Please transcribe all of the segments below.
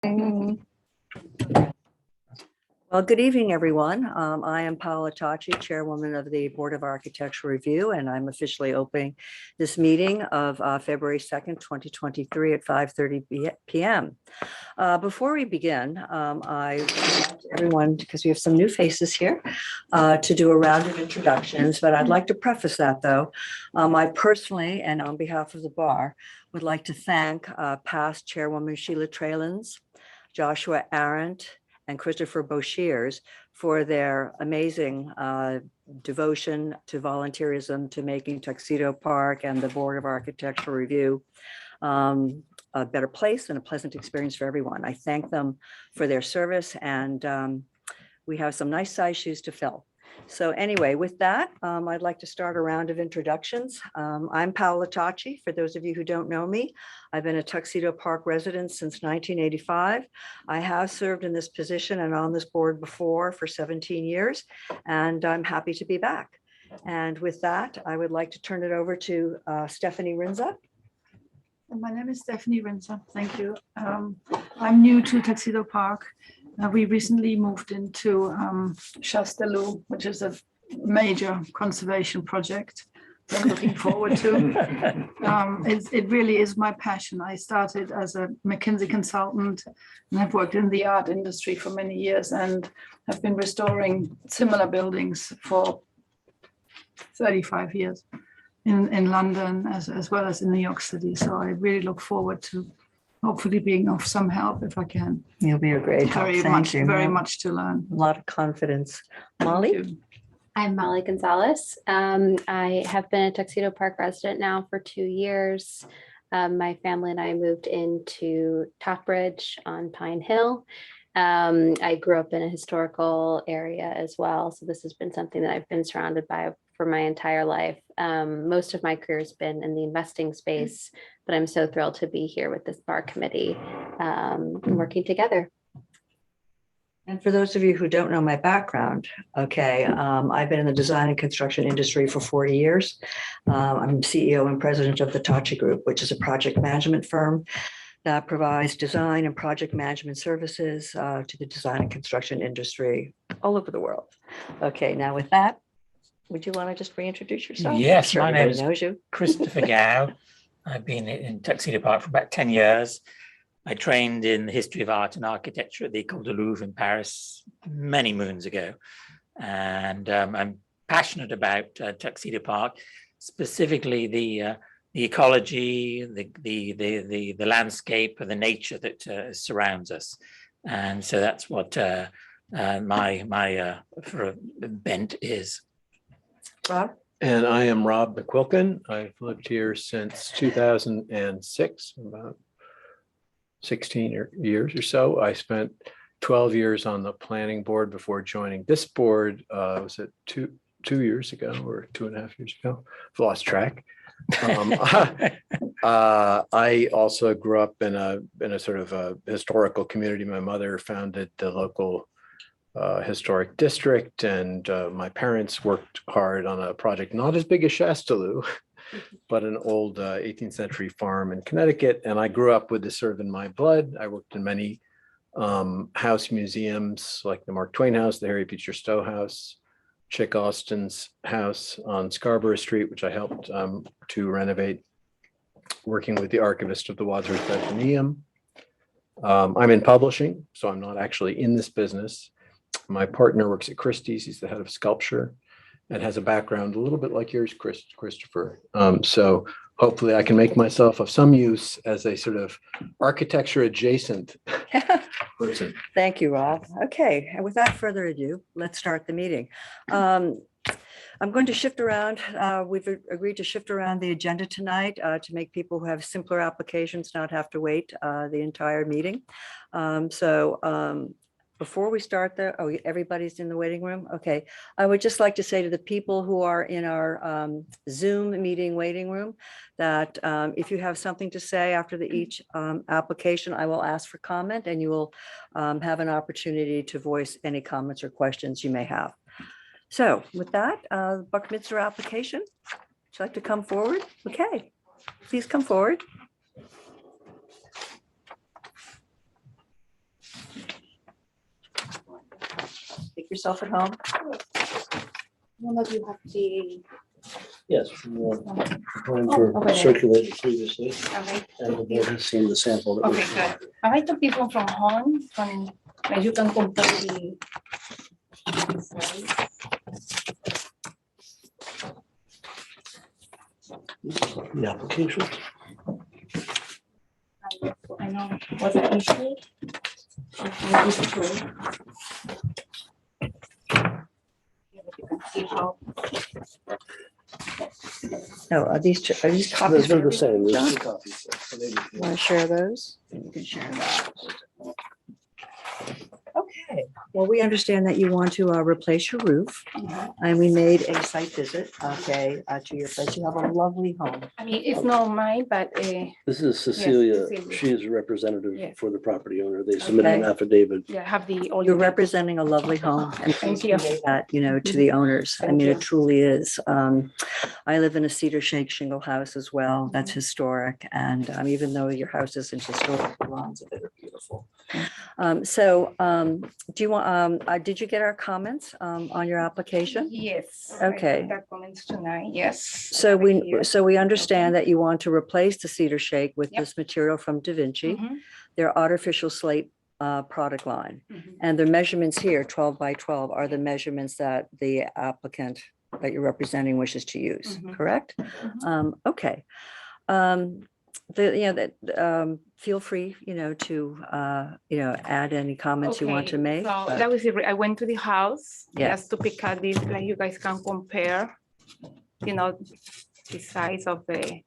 Well, good evening, everyone. I am Paula Tachi, Chairwoman of the Board of Architectural Review, and I'm officially opening this meeting of February 2nd, 2023 at 5:30 p.m. Before we begin, I want everyone, because we have some new faces here, to do a round of introductions, but I'd like to preface that, though. I personally, and on behalf of the bar, would like to thank past Chairwoman Sheila Tralins, Joshua Arendt, and Christopher Boshiers for their amazing devotion to volunteerism, to making Tuxedo Park and the Board of Architectural Review a better place and a pleasant experience for everyone. I thank them for their service, and we have some nice size shoes to fill. So anyway, with that, I'd like to start a round of introductions. I'm Paula Tachi. For those of you who don't know me, I've been a Tuxedo Park resident since 1985. I have served in this position and on this board before for 17 years, and I'm happy to be back. And with that, I would like to turn it over to Stephanie Rinza. My name is Stephanie Rinza. Thank you. I'm new to Tuxedo Park. We recently moved into Chastellux, which is a major conservation project I'm looking forward to. It really is my passion. I started as a McKinsey consultant, and I've worked in the art industry for many years and have been restoring similar buildings for 35 years in London as well as in New York City. So I really look forward to hopefully being of some help if I can. You'll be a great help. Very much to learn. A lot of confidence. Molly? I'm Molly Gonzalez. I have been a Tuxedo Park resident now for 2 years. My family and I moved into Topbridge on Pine Hill. I grew up in a historical area as well. So this has been something that I've been surrounded by for my entire life. Most of my career has been in the investing space, but I'm so thrilled to be here with this bar committee working together. And for those of you who don't know my background, okay, I've been in the design and construction industry for 40 years. I'm CEO and president of the Tachi Group, which is a project management firm that provides design and project management services to the design and construction industry all over the world. Okay, now with that, would you want to just reintroduce yourself? Yes, Sure, my name everybody knows you. Christopher Gow. I've been in Tuxedo Park for about 10 years. I trained in the history of art and architecture at the École du Louvre in Paris many moons ago. And I'm passionate about Tuxedo Park, specifically the ecology, the landscape, and the nature that surrounds us. And so that's what my bent is. Rob? And I am Rob McQuilkin. I've lived here since 2006, about 16 years or so. I spent 12 years on the planning board before joining this board. Was it two years ago or 2.5 years ago? I've lost track. I also grew up in a sort of a historical community. My mother founded the local historic district, and my parents worked hard on a project not as big as Chastellux, but an old 18th century farm in Connecticut. And I grew up with this sort of in my blood. I worked in many house museums like the Mark Twain House, the Harry Beecher Stowe House, Chick Austin's house on Scarborough Street, which I helped to renovate, working with the archivist of the Wadsworth Athenaeum. I'm in publishing, so I'm not actually in this business. My partner works at Christie's. He's the head of sculpture and has a background a little bit like yours, Christopher. So hopefully I can make myself of some use as a sort of architecture adjacent person. Thank you, Rob. Okay, and without further ado, let's start the meeting. I'm going to shift around. We've agreed to shift around the agenda tonight to make people who have simpler applications not have to wait the entire meeting. Before we start everybody's in the waiting room? Okay. I would just like to say to the people who are in our Zoom meeting waiting room that if you have something to say after each application, I will ask for comment and you will have an opportunity to voice any comments or questions you may have. So with that, Buckminster application, would you like to come forward? Okay, please come forward. yourself at home? One of you have the. Yes, we were going over for there. circulated previously, Okay. and the board has seen the sample that we. Okay, good. I took this one from home, like you can compare the. The application. I know, was it issue? You can see how. No, are these copies? They're the same, John? there's two copies. So maybe- Want to share those? You can share that. Okay, well, we understand that you want to replace your roof, and we made a site visit, okay, to your place. You have a lovely home. I mean, it's not mine, but This is Cecilia, Cecilia. she is a representative Yes. for the property owner, they submitted an Okay. affidavit. yeah, I have the. all You're the- representing a lovely home, and Thank please you. convey that, to the owners. I Thank mean, you. it truly is. I live in a cedar shake shingle house as well. That's historic, and even though your house isn't historic, the lawns of it are beautiful. Do you want, did you get our comments on your application? Yes. Okay. That comments tonight, yes. So we understand that you want to replace the cedar shake with Yep. this material from Da Vinci, Mhm, their artificial slate product line. mhm. And the measurements here, 12 by 12, are the measurements that the applicant that you're representing wishes to use, Mhm. correct? Okay. Feel free, to, add any comments you want to Okay, make. So but- that was it. I went to the house. Yeah. Just to pick out this, like you guys can compare, the size of the.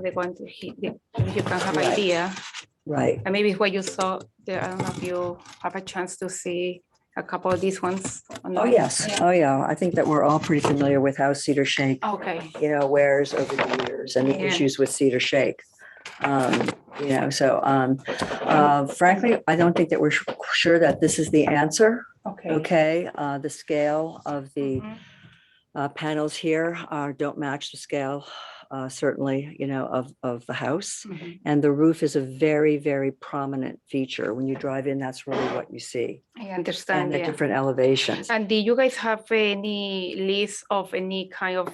They're going to hit, you can have Right. idea. Right. And maybe what you saw there, I don't know if you have a chance to see a couple of these ones. Oh, yes. Yeah. Oh, yeah. I think that we're all pretty familiar with how cedar shake, Okay, wears over the years and the Yeah. issues with cedar shake. Frankly, I don't think that we're sure that this is the answer. okay. Okay, the scale of the Mhm. panels here don't match the scale, certainly, of the house. Mhm. And the roof is a very, very prominent feature. When you drive in, that's really what you see. I And understand, the yeah. different elevations. And do you guys have any list of any kind of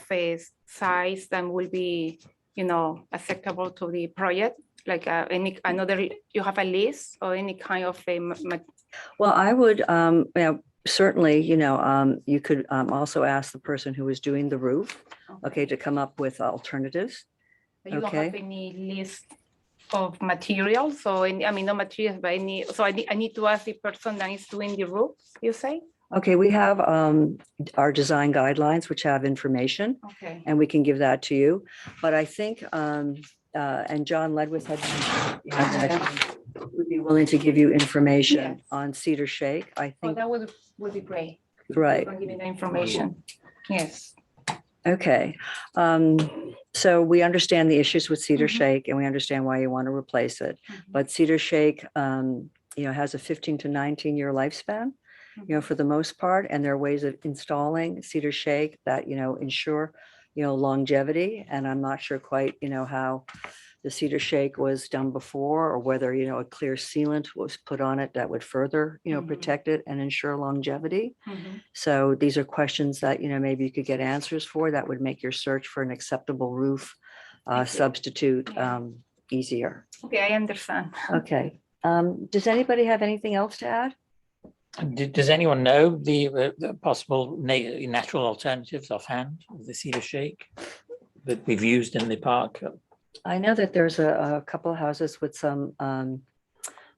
size that will be, acceptable to the project? Like you have a list or any kind of Well, I would, certainly, you could also ask the person who is doing the roof, okay, to come up with alternatives. you don't have okay. any list of materials or not materials, but so I need to ask the person that is doing the roof, you say? Okay, we have our design guidelines, which have information, Okay. and we can give that to you. But I think, and John Ledwith had mentioned, that he would be willing to give you information Yes. on cedar shake. I Oh, think, that would be great. right. You can give me the information. Yes. Okay, so we understand the issues with cedar Mhm. shake and we understand why you want to replace it. Mhm. But cedar shake, has a 15 to 19-year lifespan, for the most part. And there are ways of installing cedar shake that, ensure, longevity. And I'm not sure quite, how the cedar shake was done before or whether, a clear sealant was put on it that would further, Mhm. protect it and ensure longevity. Mhm. So these are questions that, maybe you could get answers for that would make your search for an acceptable roof Thank you. substitute Yeah. easier. Okay, I understand. Okay. Does anybody have anything else to add? Does anyone know the possible natural alternatives offhand of the cedar shake that we've used in the park? I know that there's a couple of houses with some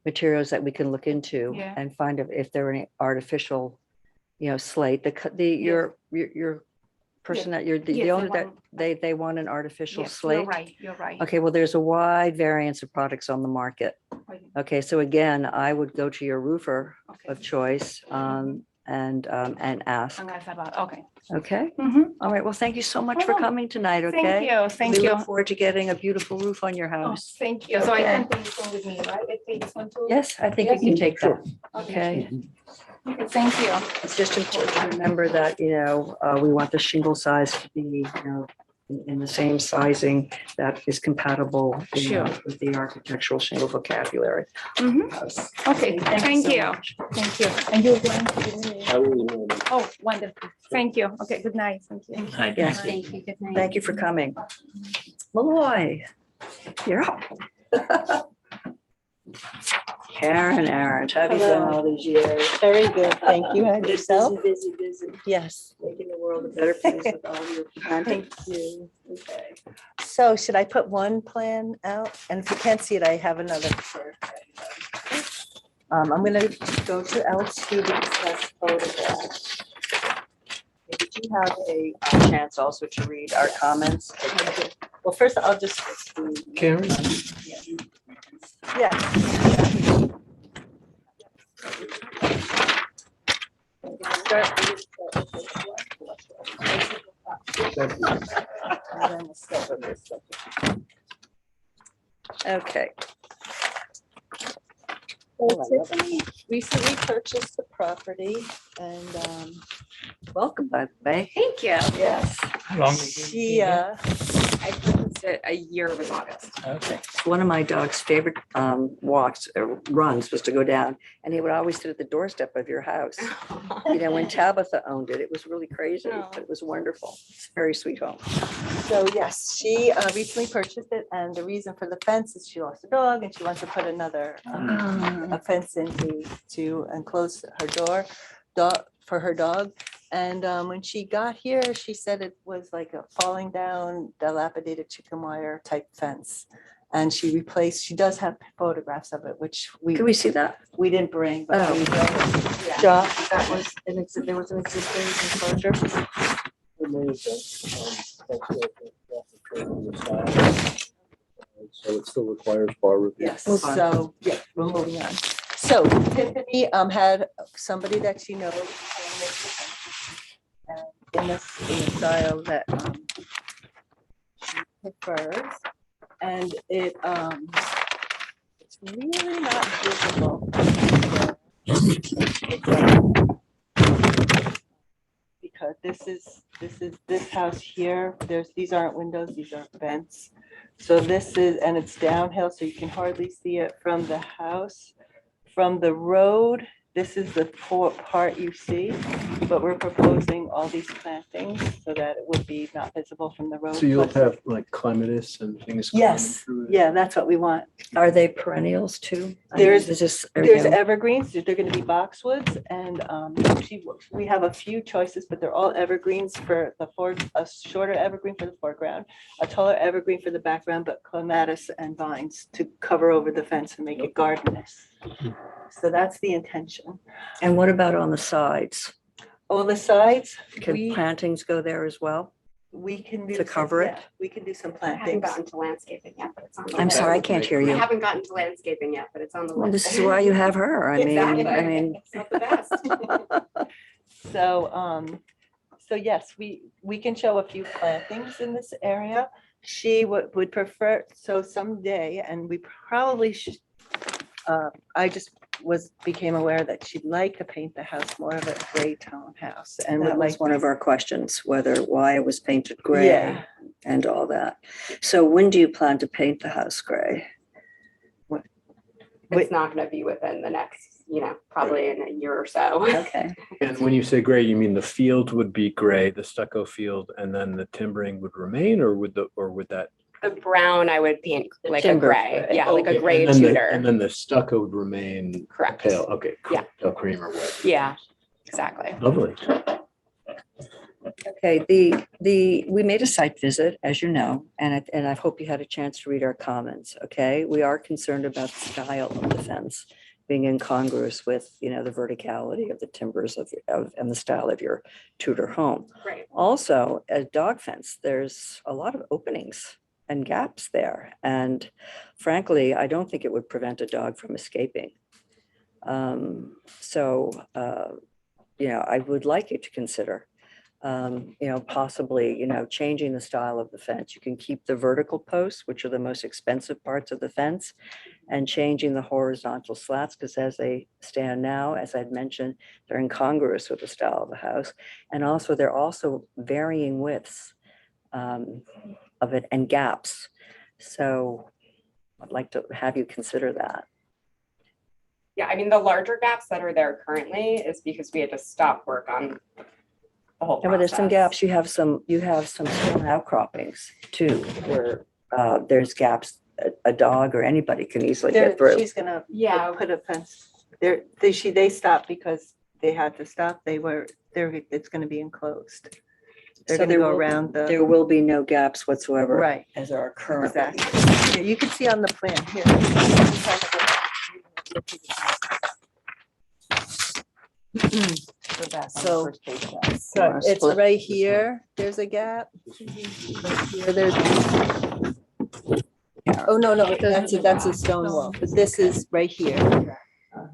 materials that we can look into Yeah. and find if there are any artificial, slate. Your person that Yes, the the owner that one- they want an artificial Yes, slate. you're right, you're right. Okay, well, there's a wide variance of products on the market. Okay. Okay, so again, I would go to your roofer Okay. of choice and ask. And that's about, okay. Okay, Mhm. all right. Well, thank you so much for Oh, coming tonight, okay? Thank you, thank We you. look forward to getting a beautiful roof on your Oh, house. thank you. So I Okay. can take this one with me, right? I take this one too? Yes, I think you can take that, okay? Okay, thank you. It's just important to remember that, we want the shingle size to be, in the same sizing that is compatible Sure. with the architectural shingle vocabulary. Mhm. Okay, thank so you. much. Thank you. And you're going to give me. I will email you. Oh, wonderful. Thank you. Okay, good night. Thank you. Hi, Yes. Thank you. Good night. Thank you for coming. Malloy, you're up. Karen Arendt, how have you been Hello. all these years? Very good, thank you. And yourself? Busy. Yes, Making the world a better place with all your planting. thank you. Okay. So should I put one plan out? And if you can't see it, I have another. I'm gonna go to L2 to discuss photographs. Did you have a chance also to read our comments? Well, first I'll just. Karen? Yeah. Okay. So Tiffany recently purchased the property and Welcome, by the way. Thank you. yes, How long? have you been she, here? I purchased it a year was August. Okay. One of my dog's favorite walks, runs was to go down, and he would always sit at the doorstep of your house. You know, when Tabitha owned it, it was really crazy, but it was wonderful. It's a very sweet home. so yes, she recently purchased it and the reason for the fence is she lost a dog and she wants to put another a fence in to enclose her dog for her dog. And when she got here, she said it was like a falling down, dilapidated chicken wire type fence. And she does have photographs of it, which Can we see that? we didn't bring, but Oh. we will. Josh, that was there was an existing enclosure. So it still requires bar review. Yes, Move on. so, yeah, we're moving on. So Tiffany had somebody that she knows. In the style that she prefers. And it's really not visible. Because this house here, these aren't windows, these are vents. So this is, and it's downhill, so you can hardly see it from the house. From the road, this is the part you see, but we're proposing all these plantings so that it would be not visible from the road. So you'll Plus- have like clematis and things. coming Yes, through it? yeah, that's what we want. Are they perennials too? I mean, There's- is this- There's you know, evergreens, they're gonna be boxwoods, and we have a few choices, but they're all evergreens for a shorter evergreen for the foreground, a taller evergreen for the background, but clematis and vines to cover over the fence and make it gardenish. So that's the intention. And what about on the sides? On the sides, Can we plantings go there as well? can do. To cover it? yeah, We can do some I haven't plantings. gotten to landscaping yet, but it's on the I'm list. sorry, I can't hear I you. haven't gotten to landscaping yet, but it's on the Well, list. this is why you have her. I Exactly. mean, It's not the best. So yes, we can show a few plantings in this area. She would prefer, so someday, and we probably should, I just became aware that she'd like to paint the house more of a gray tone house and would that like. was one of our questions, why it was painted gray Yeah. and all that. So when do you plan to paint the house gray? It's not gonna be within the next, probably in a year or so. Okay, And when you say gray, you mean the field would be gray, the stucco field, and then the timbering would remain, or would that? The brown, I would paint The like a timber gray, gray. yeah, like Okay, a gray and then the- Tudor. And then the stucco would remain Correct. pale, okay. Yeah. Pale cream or what? Yeah, exactly. Lovely. okay, we made a site visit, as you know, and I hope you had a chance to read our comments, okay? We are concerned about the style of the fence being incongruous with, the verticality of the timbers and the style of your Tudor home. Right. Also, a dog fence, there's a lot of openings and gaps there. And frankly, I don't think it would prevent a dog from escaping. I would like you to consider, possibly, changing the style of the fence. You can keep the vertical posts, which are the most expensive parts of the fence, and changing the horizontal slats, because as they stand now, as I'd mentioned, they're incongruous with the style of the house. And also, they're also varying widths. of it and gaps. So I'd like to have you consider that. Yeah, I mean, the larger gaps that are there currently is because we had to stop work on the whole Yeah, but there's some process. gaps. You have some stone outcroppings too, where there's gaps a dog or anybody can easily get through. She's gonna Yeah. put a fence. They stopped because they had to stop. It's gonna be enclosed. They're So gonna there go will- around There will be no gaps whatsoever. Right. As there are currently. Exactly. Yeah, you can see on the plan here. So it's right here, there's a gap. Right here, there's. Oh, no, that's a stone wall, but this is right here.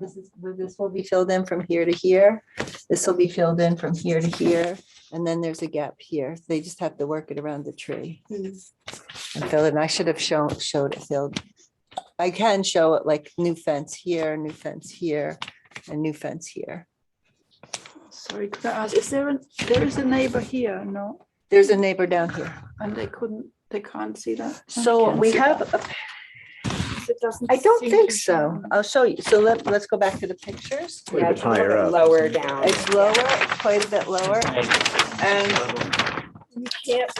This will be filled in from here to here. This will be filled in from here to here. And then there's a gap here. They just have to work it around the tree. And fill it. And I should have showed it filled. I can show it like new fence here, new fence here, and new fence here. Sorry, could I ask, there is a neighbor here, no? There's a neighbor down here. And they can't see that? So we have, I don't think so. I'll show you. So let's go back to the pictures. Quite a Yeah, bit it's a little higher bit up. lower down. It's lower, it's quite a bit lower. And you can't.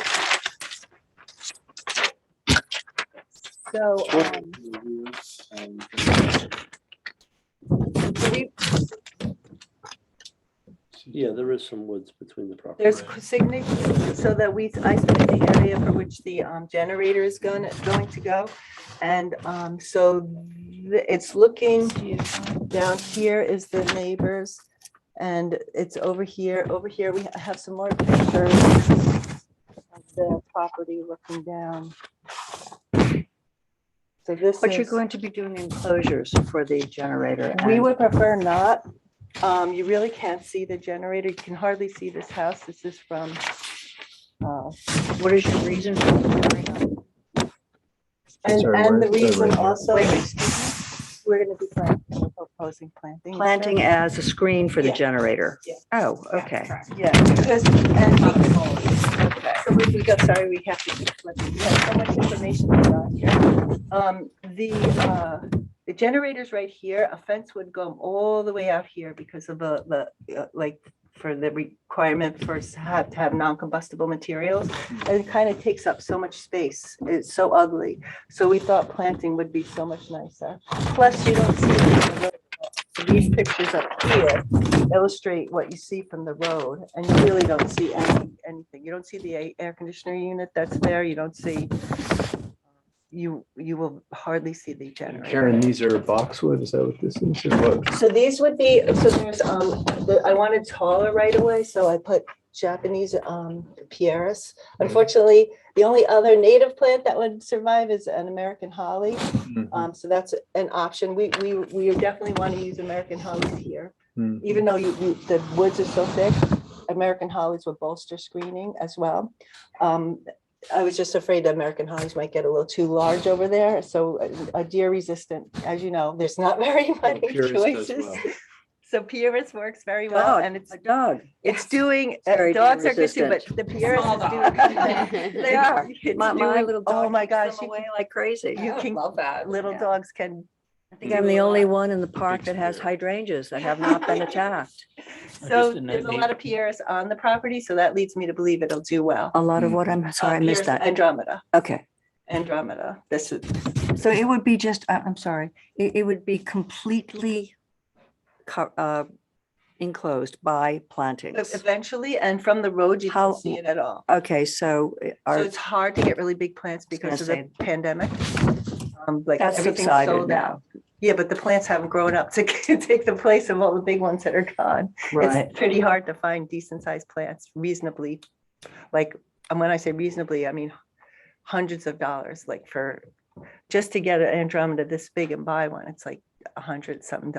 So, Yeah, there is some woods between the property. there's signature, so that I submit the area for which the generator is going to go. And so it's looking down here is the neighbors. And it's over here. Over here, we have some more pictures of the property looking down. So this But you're is, going to be doing enclosures for the generator. we and- would prefer not. You really can't see the generator. You can hardly see this house. This is from, What is your reason for doing that? and the reason Right. also, Wait, excuse we're gonna be proposing planting. Planting as a screen for the Yeah. generator? Yeah. Oh, okay. Yeah, because, and so we got, sorry, we have to keep flipping. We have so much information on here. The generator's right here. A fence would go all the way out here because of the like, for the requirement for us to have non-combustible materials. And it kind of takes up so much space. It's so ugly. So we thought planting would be so much nicer. Plus, you don't see it from the road. These pictures up here illustrate what you see from the road, and you really don't see anything. You don't see the air conditioner unit that's there. You don't see, you will hardly see the generator. Karen, these are boxwood, is that what this is? Or what? So these would be, so there's, I wanted taller right away, so I put Japanese Pieris. Unfortunately, the only other native plant that would survive is an American holly. So that's an option. We definitely want to use American hollies here. Mhm. Even though the woods are so thick, American hollies would bolster screening as well. I was just afraid that American hollies might get a little too large over there. So a deer resistant, as you know, there's not very many Purist does choices. well. So Pieris works very well, Dog, and it's a dog. doing, very dogs are good too, but resistant. the Pieris Small is dog. doing. They are. It's My doing- little dog. Oh my keeps gosh, them you away like crazy. you I can, love that. little Yeah. dogs can. I think I'm the only one in the park that has hydrangeas that have not been attacked. So in there's a the- lot of Pieris on the property, so that leads me to believe it'll do well. A lot of what I'm sorry, I missed Pieris that. Andromeda, Okay. Andromeda. This is, So it would be just, I'm sorry, it would be completely enclosed by plantings. eventually, and from the road, you How- don't see it at all. Okay, so So are, it's hard to get really big plants because of the say- pandemic. Like that's everything's subsided sold out. now, Yeah, but the plants haven't grown up to take the place of all the big ones that are gone. right? It's pretty hard to find decent sized plants reasonably, like, and when I say reasonably, I mean hundreds of dollars, like for, just to get an Andromeda this big and buy one, it's like $100-something.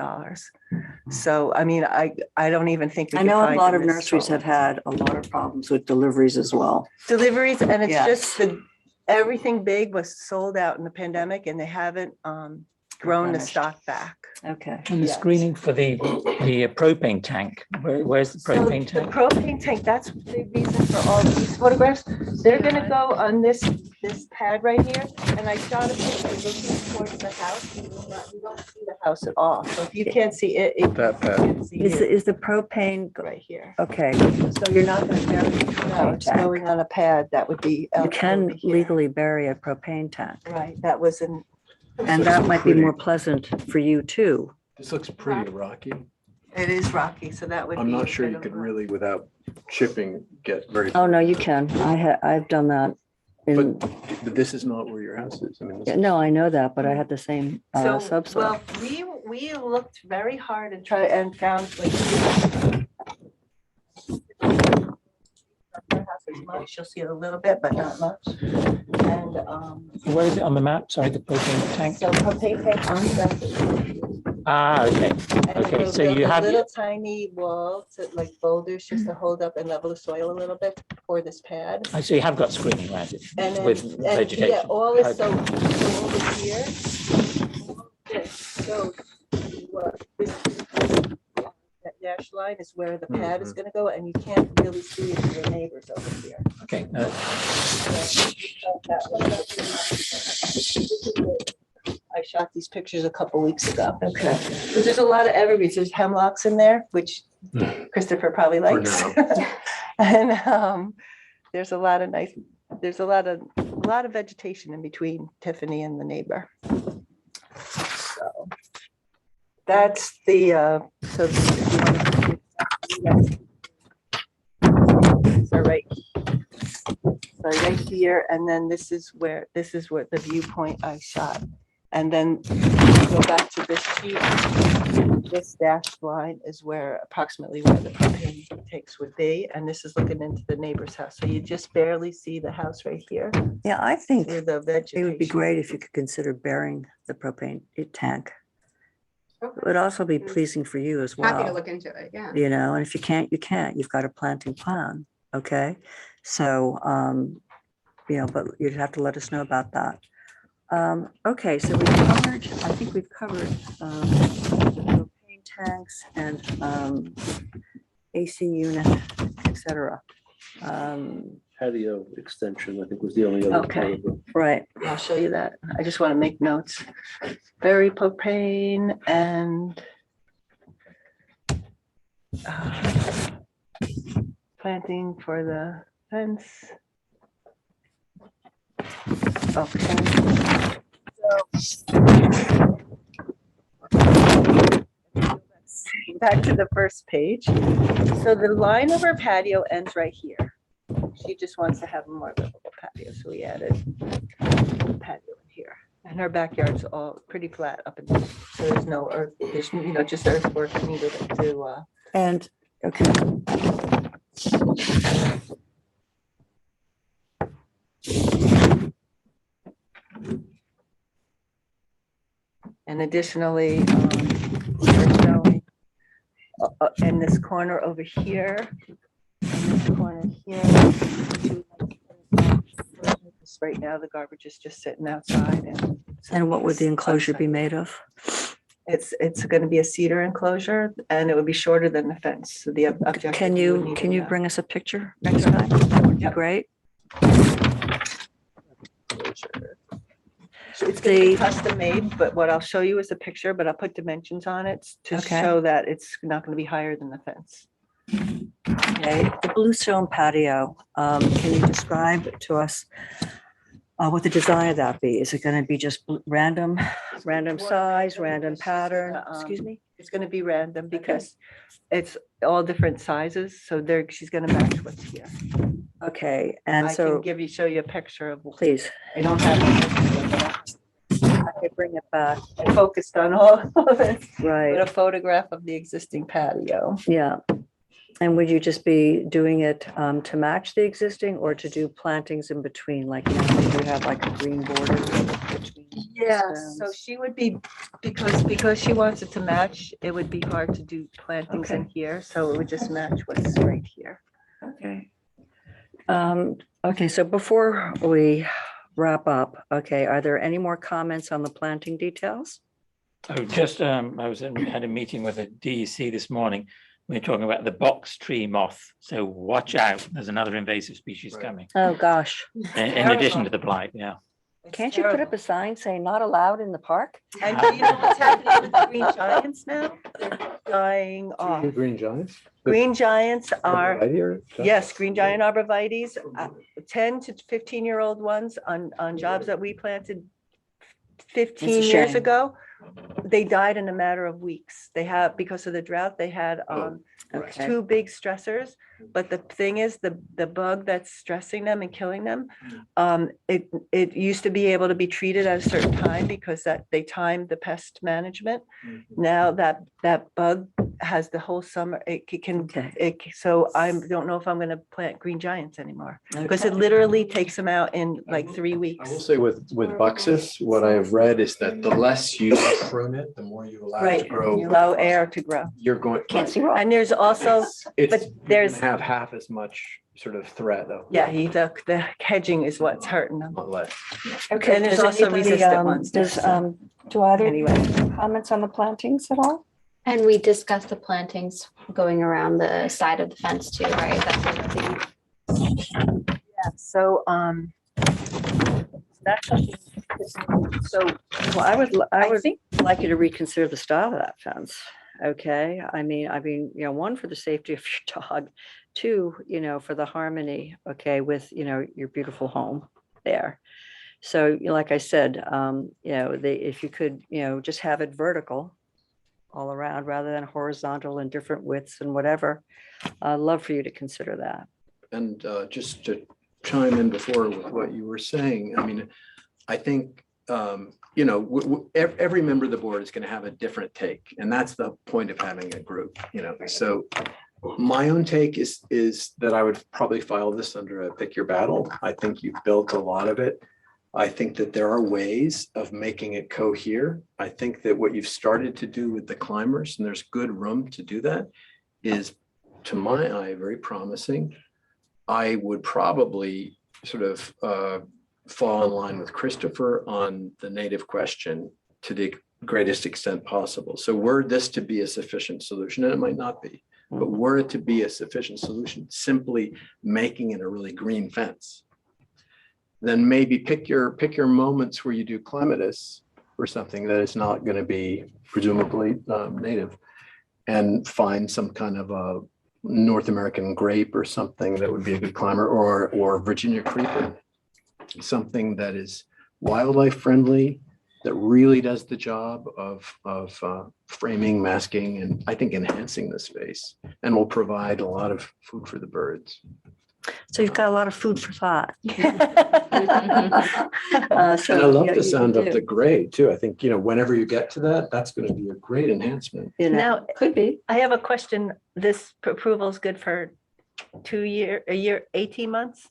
So, I mean, I don't even think. we I could know a find lot them of this nurseries tall. have had a lot of problems with deliveries as well. Deliveries, and it's Yes. just everything big was sold out in the pandemic, and they haven't, grown the replenished. stock back. Okay. And the Yes. screening for the propane tank, where's the So propane the tank? propane tank, that's the reason for all these photographs. They're gonna go on this pad right here, and I shot a picture looking towards the house. You don't see the house at all, so if you can't see it, That pad. can see Is, it is the propane, right here. okay, so you're not going to bury the No, propane it's tank? going on a pad that would be. You out can over here. legally bury a propane tank, Right, that was in. and that might be more pleasant for you too. This looks pretty rocky. It is rocky, so that would be. I'm a not sure bit you of could a- really, without chipping, get very. Oh, no, you can. I've done that. In, But this is not where your house is. I mean, this no, I know that, but I had the same So, subsoil. well, we looked very hard and found like. You'll see it a little bit, but not much. And, Where is it on the map? Sorry, the propane tank? so propane tank on the. Ah, okay. And Okay, we'll so build you a have- little tiny wall to like boulders just to hold up and level the soil a little bit for this pad. I see you have got screening around it And then, with and yeah, vegetation. all is so Okay. over here. This shows what this, that dash line is where the pad is gonna go, and you can't really see it to your neighbors over here. Okay, I shot these pictures a couple weeks ago. Okay. But there's a lot of evergreens. There's hemlocks in there, which Christopher probably For likes. now. And there's a lot of nice, there's a lot of vegetation in between Tiffany and the neighbor. So that's the, so. So right here, and then this is where the viewpoint I shot. And then go back to this sheet. This dashed line is approximately where the propane tanks would be, and this is looking into the neighbor's house. So you just barely see the house right here Yeah, I think through the it vegetation. would be great if you could consider burying the propane tank. It would also be pleasing for you as Happy to well, look into it, yeah. you know, and if you can't, you can't. You've got a planting plan, okay? So, you know, but you'd have to let us know about that. Okay, so I think we've covered the propane tanks and AC unit, et cetera. Patio extension, I think was the only other. Okay. part of it. Right, I'll show you that. I just want to make notes. Bury propane and planting for the fence. Okay. So back to the first page. So the line of our patio ends right here. She just wants to have a more livable patio, so we added a patio in here. And her backyard's all pretty flat up and down, so there's no earth, there's, you know, just earthwork needed to, and, okay. and additionally, we're showing in this corner over here, in this corner here. Right now, the garbage is just sitting outside And what would the enclosure be made of? It's going to be a cedar enclosure, and it would be shorter than the fence. So the objective. Can would you, need can to you know. bring us a picture next time? That would be Yep. great. It's going to be The- custom made, but what I'll show you is a picture, but I'll put dimensions on it to Okay. show that it's not going to be higher than the fence. Okay, the bluestone patio, can you describe to us what the design of that be? Is it going to be just random size, random pattern? Excuse me? It's going to be random because it's all different sizes, so she's going to match what's here. Okay, and I so, can show you a picture of. please, I don't have. I could bring it back, I focused on all of it, but right, a photograph of the existing patio. yeah. And would you just be doing it to match the existing or to do plantings in between, like now you have like a green border between? Yeah, so stones? she would be, because she wants it to match, it would be hard to do plantings in Okay. here, so it would just match what's right here. Okay. Okay, so before we wrap up, okay, are there any more comments on the planting details? Oh, just, had a meeting with the DEC this morning. We were talking about the box tree moth. So watch out. There's another invasive species Right. coming. Oh, gosh. In addition to the blight, yeah. It's Can't you put terrible. up a sign saying not allowed in the park? And do you know what's happening with the green giants now? They're dying off. Green giants? Green giants are, Arborvitae or- yes, green giant arborvitaes, 10 to 15-year-old ones on jobs that we planted 15 years shame. ago. They died in a matter of weeks. They have, because of the drought, they had Okay. two big stressors. But the thing is, the bug that's stressing them and killing them, it used to be able to be treated at a certain time because that they timed the pest management. Now that bug has the whole summer, it can, Okay. so I don't know if I'm gonna plant green giants anymore. Because it Okay. literally takes them out in like 3 I will weeks. say with Buxus, what I have read is that the less you prune it, the more you allow it to Right, grow. you allow air to grow. You're going. Can't see wrong. And there's also, It's, but you're gonna there's- have half as much sort of threat though. yeah, the hedging is what's hurting them. Not less. Okay, And there's does also anybody, resistant ones now, Does, so. do either Anyway. comments on the plantings at all? And we discussed the plantings going around the side of the fence too, right? That's another thing. Yeah, so, that's something, so Well, I would I think, like you to reconsider the style of that fence. Okay, I mean, one, for the safety of your dog, two, for the harmony, okay, with, your beautiful home there. So, like I said, if you could, just have it vertical all around rather than horizontal and different widths and whatever, I'd love for you to consider that. And just to chime in before with what you were saying, I mean, I think, every member of the board is going to have a different take. And that's the point of having a group, So my own take is that I would probably file this under a pick your battle. I think you've built a lot of it. I think that there are ways of making it cohere. I think that what you've started to do with the climbers, and there's good room to do that, is, to my eye, very promising. I would probably sort of fall in line with Christopher on the native question to the greatest extent possible. So were this to be a sufficient solution, and it might not be, but were it to be a sufficient solution, simply making it a really green fence, then maybe pick your moments where you do clematis or something that is not going to be presumably native, and find some kind of a North American grape or something that would be a good climber, or Virginia creeper, something that is wildlife friendly, that really does the job of framing, masking, and I think enhancing the space, and will provide a lot of food for the birds. So you've got a lot of food for thought. And I love the sound of the gray too. I think, whenever you get to that, that's going to be a great enhancement. now, Could be. I have a question. This approval is good for a year, 18 months?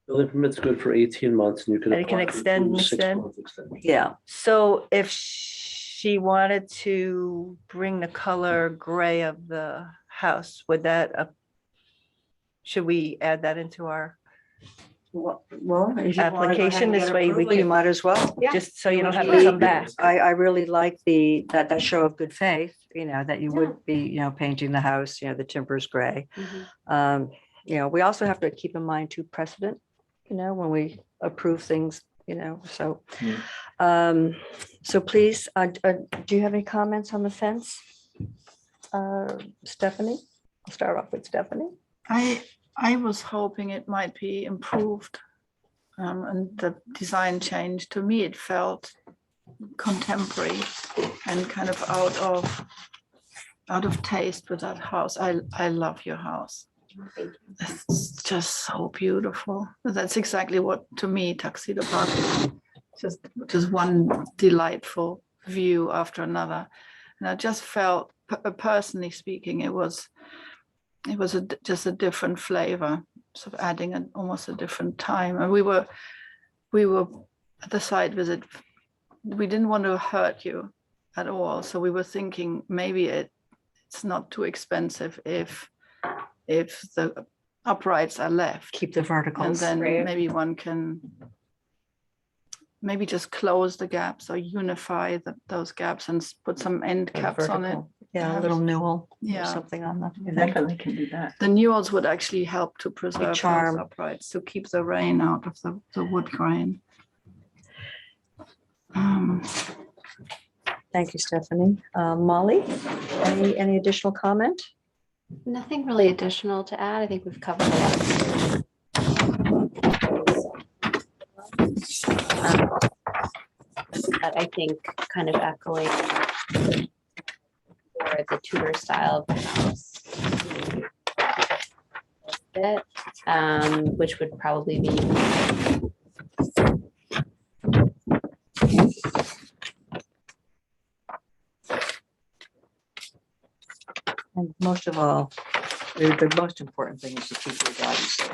Building permit's good for 18 months and you can. And it can apply for extend and 2 extend? 6-month extensions. Yeah. So if she wanted to bring the color gray of the house, would that, should we add that into our, Well, if you wanna go ahead Application, and this get way we approval, You can- might as well. Yeah. just so you don't have to We- come back? I really like that show of good faith, that you would be, painting the house, the timber's gray. Mhm. We also have to keep in mind too precedent, when we approve things, so. So please, do you have any comments on the fence? Stephanie, I'll start off with Stephanie. I was hoping it might be improved. And the design change, to me, it felt contemporary and kind of out of taste with that house. I love your house. It's just so beautiful. That's exactly what, to me, Tuxedo Park is. Just one delightful view after another. And I just felt, personally speaking, it was just a different flavor, sort of adding almost a different time. And we were at the site visit. We didn't want to hurt you at all, so we were thinking maybe it's not too expensive if the uprights are left, Keep the and verticals. then Right. maybe one can maybe just close the gaps or unify those gaps and put some end Or caps on it. vertical. Yeah, a perhaps. little newel or Yeah. something on that. You definitely can do that. The newels would actually help to preserve those charm. uprights, to keep the rain out of the wood grain. Thank you, Stephanie. Molly, any additional comment? Nothing really additional to add. I think we've covered a lot. But I think kind of echoing or the Tudor style of the house. Bit, which would probably be And most of all, the most important thing is to keep your body safe.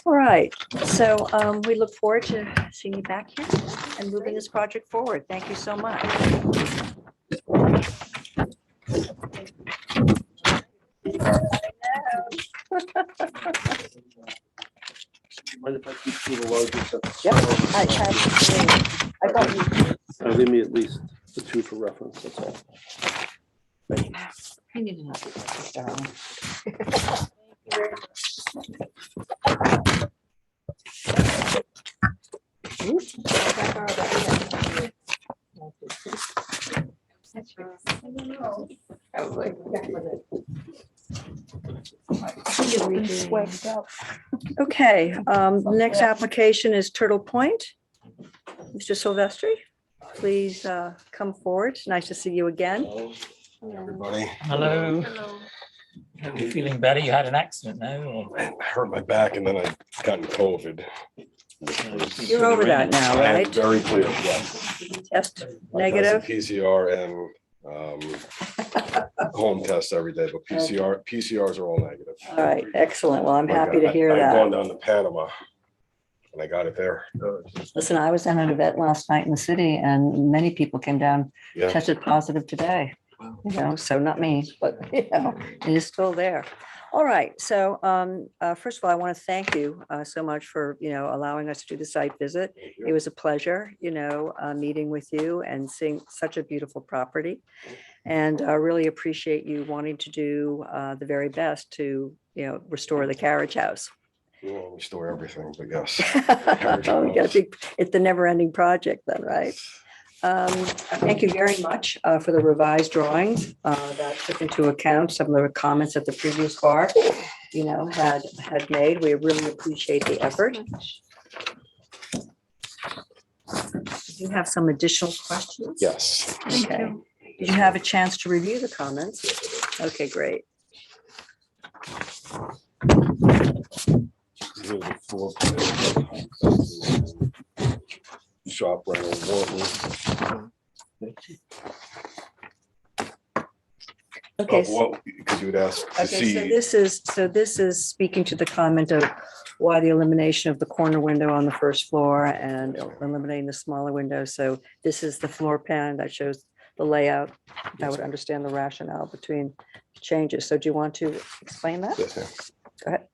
All right, so we look forward to seeing you back here and moving this project forward. Thank you so much. Mind if I keep two of the larger sets? Yep, I got you. Give me at least the two for reference, that's all. I need another, darling. Okay, next application is Turtle Point. Mr. Silvestri, please come forward. Nice to see you again. Everybody, Hello. Are you feeling better? You had an accident, no? Or- I hurt my back and then I got COVID. You're over that now, I am right? very clear, yes. Test I test negative? the PCR and home test every day, but PCRs are all negative. All right, excellent. Well, I'm Like, happy to hear I've gone that. down to Panama and I got it there. Listen, I was in an event last night in the city and many people came down, Yeah, tested positive today. You know, so not me, but you know, it is still there. All right, so first of all, I want to thank you so much for, you know, allowing us to do the site visit. It was a pleasure, you know, meeting with you and seeing such a beautiful property. And I really appreciate you wanting to do the very best to, you know, restore the carriage house. we won't restore everything, but yes. Oh, we got a big- It's the never-ending project then, right? Thank you very much for the revised drawings that took into account some of the comments that the previous bar, you know, had made. We really appreciate the effort. Do you have some additional questions? Yes. Okay. Did you have a chance to review the comments? Okay, great. These are the floor plans. Shop rental, Wharton. Okay, What, because you would ask to okay, see. so this is speaking to the comment of why the elimination of the corner window on the first floor and eliminating the smaller window. So this is the floor plan that shows the layout. I would understand the rationale between changes. So do you want to explain that? Yes, ma'am. Go ahead.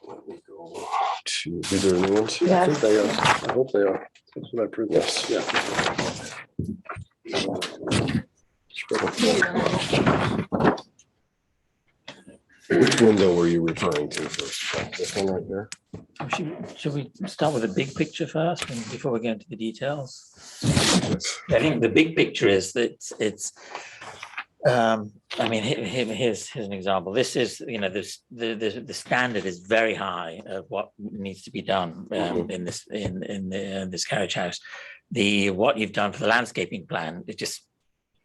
Let me go to, these are the new ones? I think they are. I hope they are. That's what I proved. Yes. Yeah. Which window were you referring to first? This one right there? Should we start with the big picture first and before we get into the details? I think the big picture is that it's, I mean, here's an example. This is, you know, the standard is very high of what needs to be done in this carriage house. What you've done for the landscaping plan, it just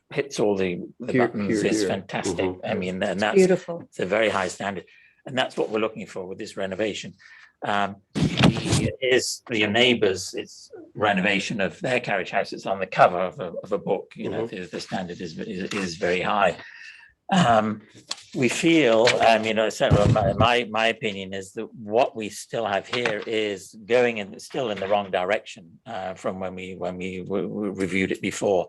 hits all the Here, buttons. here, It's here. fantastic. Mhm. I mean, and that's Beautiful. it's a very high standard, and that's what we're looking for with this renovation. Is your neighbors, it's renovation of their carriage house. It's on the cover of a book. You know, the standard is very high. We feel, you know, so my opinion is that what we still have here is going still in the wrong direction from when we reviewed it before.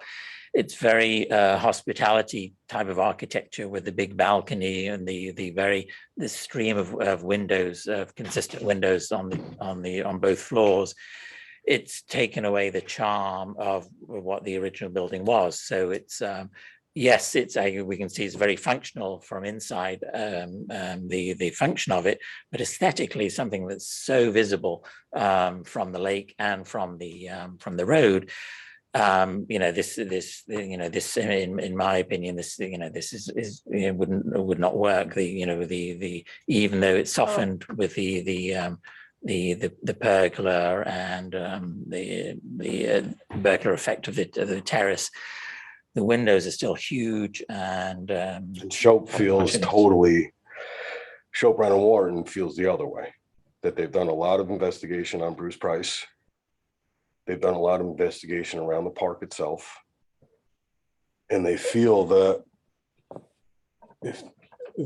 It's very hospitality type of architecture with the big balcony and the stream of windows, of consistent windows on both floors. it's taken away the charm of what the original building was. So it's, yes, we can see it's very functional from inside, the function of it, but aesthetically something that's so visible from the lake and from the road. This in my opinion, this would not work. Even though it's softened with the pergola and the burglar effect of the terrace, the windows are still huge, and Shope feels totally, Shope Brown and Warren feels the other way, that they've done a lot of investigation on Bruce Price. They've done a lot of investigation around the park itself. And they feel that if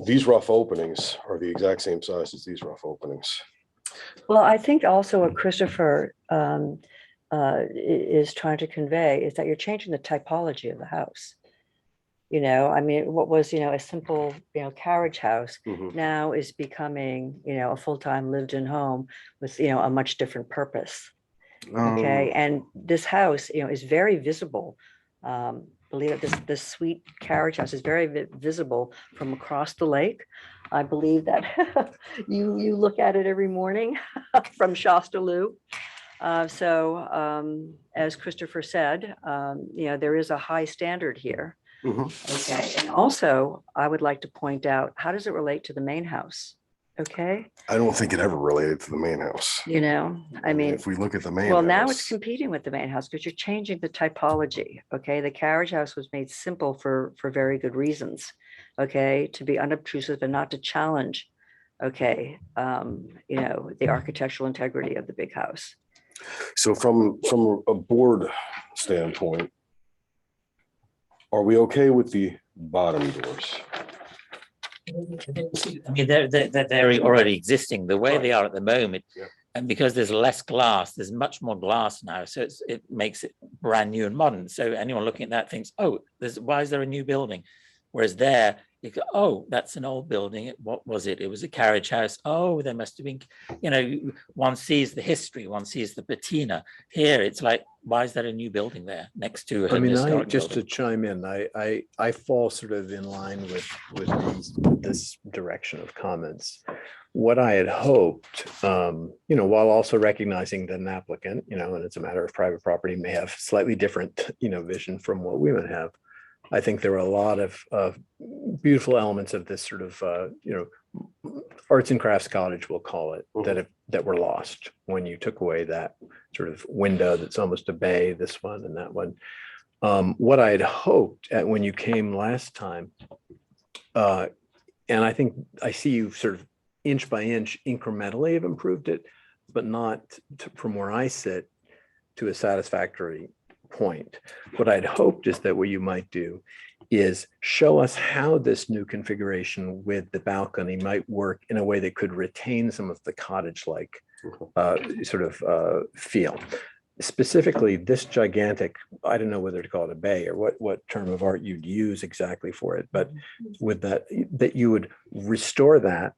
these rough openings are the exact same size as these rough openings. Well, I think also what Christopher is trying to convey is that you're changing the typology of the house. I mean, what was, a simple, carriage house now is becoming, a full-time lived-in home with, a much different purpose. Okay, and this house, is very visible. Believe it, this sweet carriage house is very visible from across the lake. I believe that you look at it every morning from Shasta Loop. So as Christopher said, there is a high standard here. Okay, and also I would like to point out, how does it relate to the main house? Okay. I don't think it ever related to the main house. I mean, if we look at the main well, house, now it's competing with the main house because you're changing the typology. Okay. The carriage house was made simple for very good reasons. Okay. To be unobtrusive and not to challenge, okay, the architectural integrity of the big house. So from a board standpoint, are we okay with the bottom doors? I mean, they're already existing the way they are at the moment. Yeah. And because there's less glass, there's much more glass now. So it makes it brand new and modern. So anyone looking at that thinks, oh, why is there a new building? Whereas there, you go, oh, that's an old building. What was it? It was a carriage house. Oh, there must have been, one sees the history, one sees the patina. Here, it's like, why is there a new building there next to a historic just building? to chime in, I fall sort of in line with this direction of comments. What I had hoped, while also recognizing that an applicant, and it's a matter of private property, may have slightly different, vision from what we would have. I think there were a lot of beautiful elements of this sort of, arts and crafts cottage, we'll call it, that were lost when you took away that sort of window that's almost a bay, this one and that one. What I had hoped when you came last time, and I think I see you sort of inch by inch incrementally have improved it, but not from where I sit to a satisfactory point. What I'd hoped is that what you might do is show us how this new configuration with the balcony might work in a way that could retain some of the cottage-like sort of feel. Specifically, this gigantic, I don't know whether to call it a bay or what term of art you'd use exactly for it, but with that you would restore that,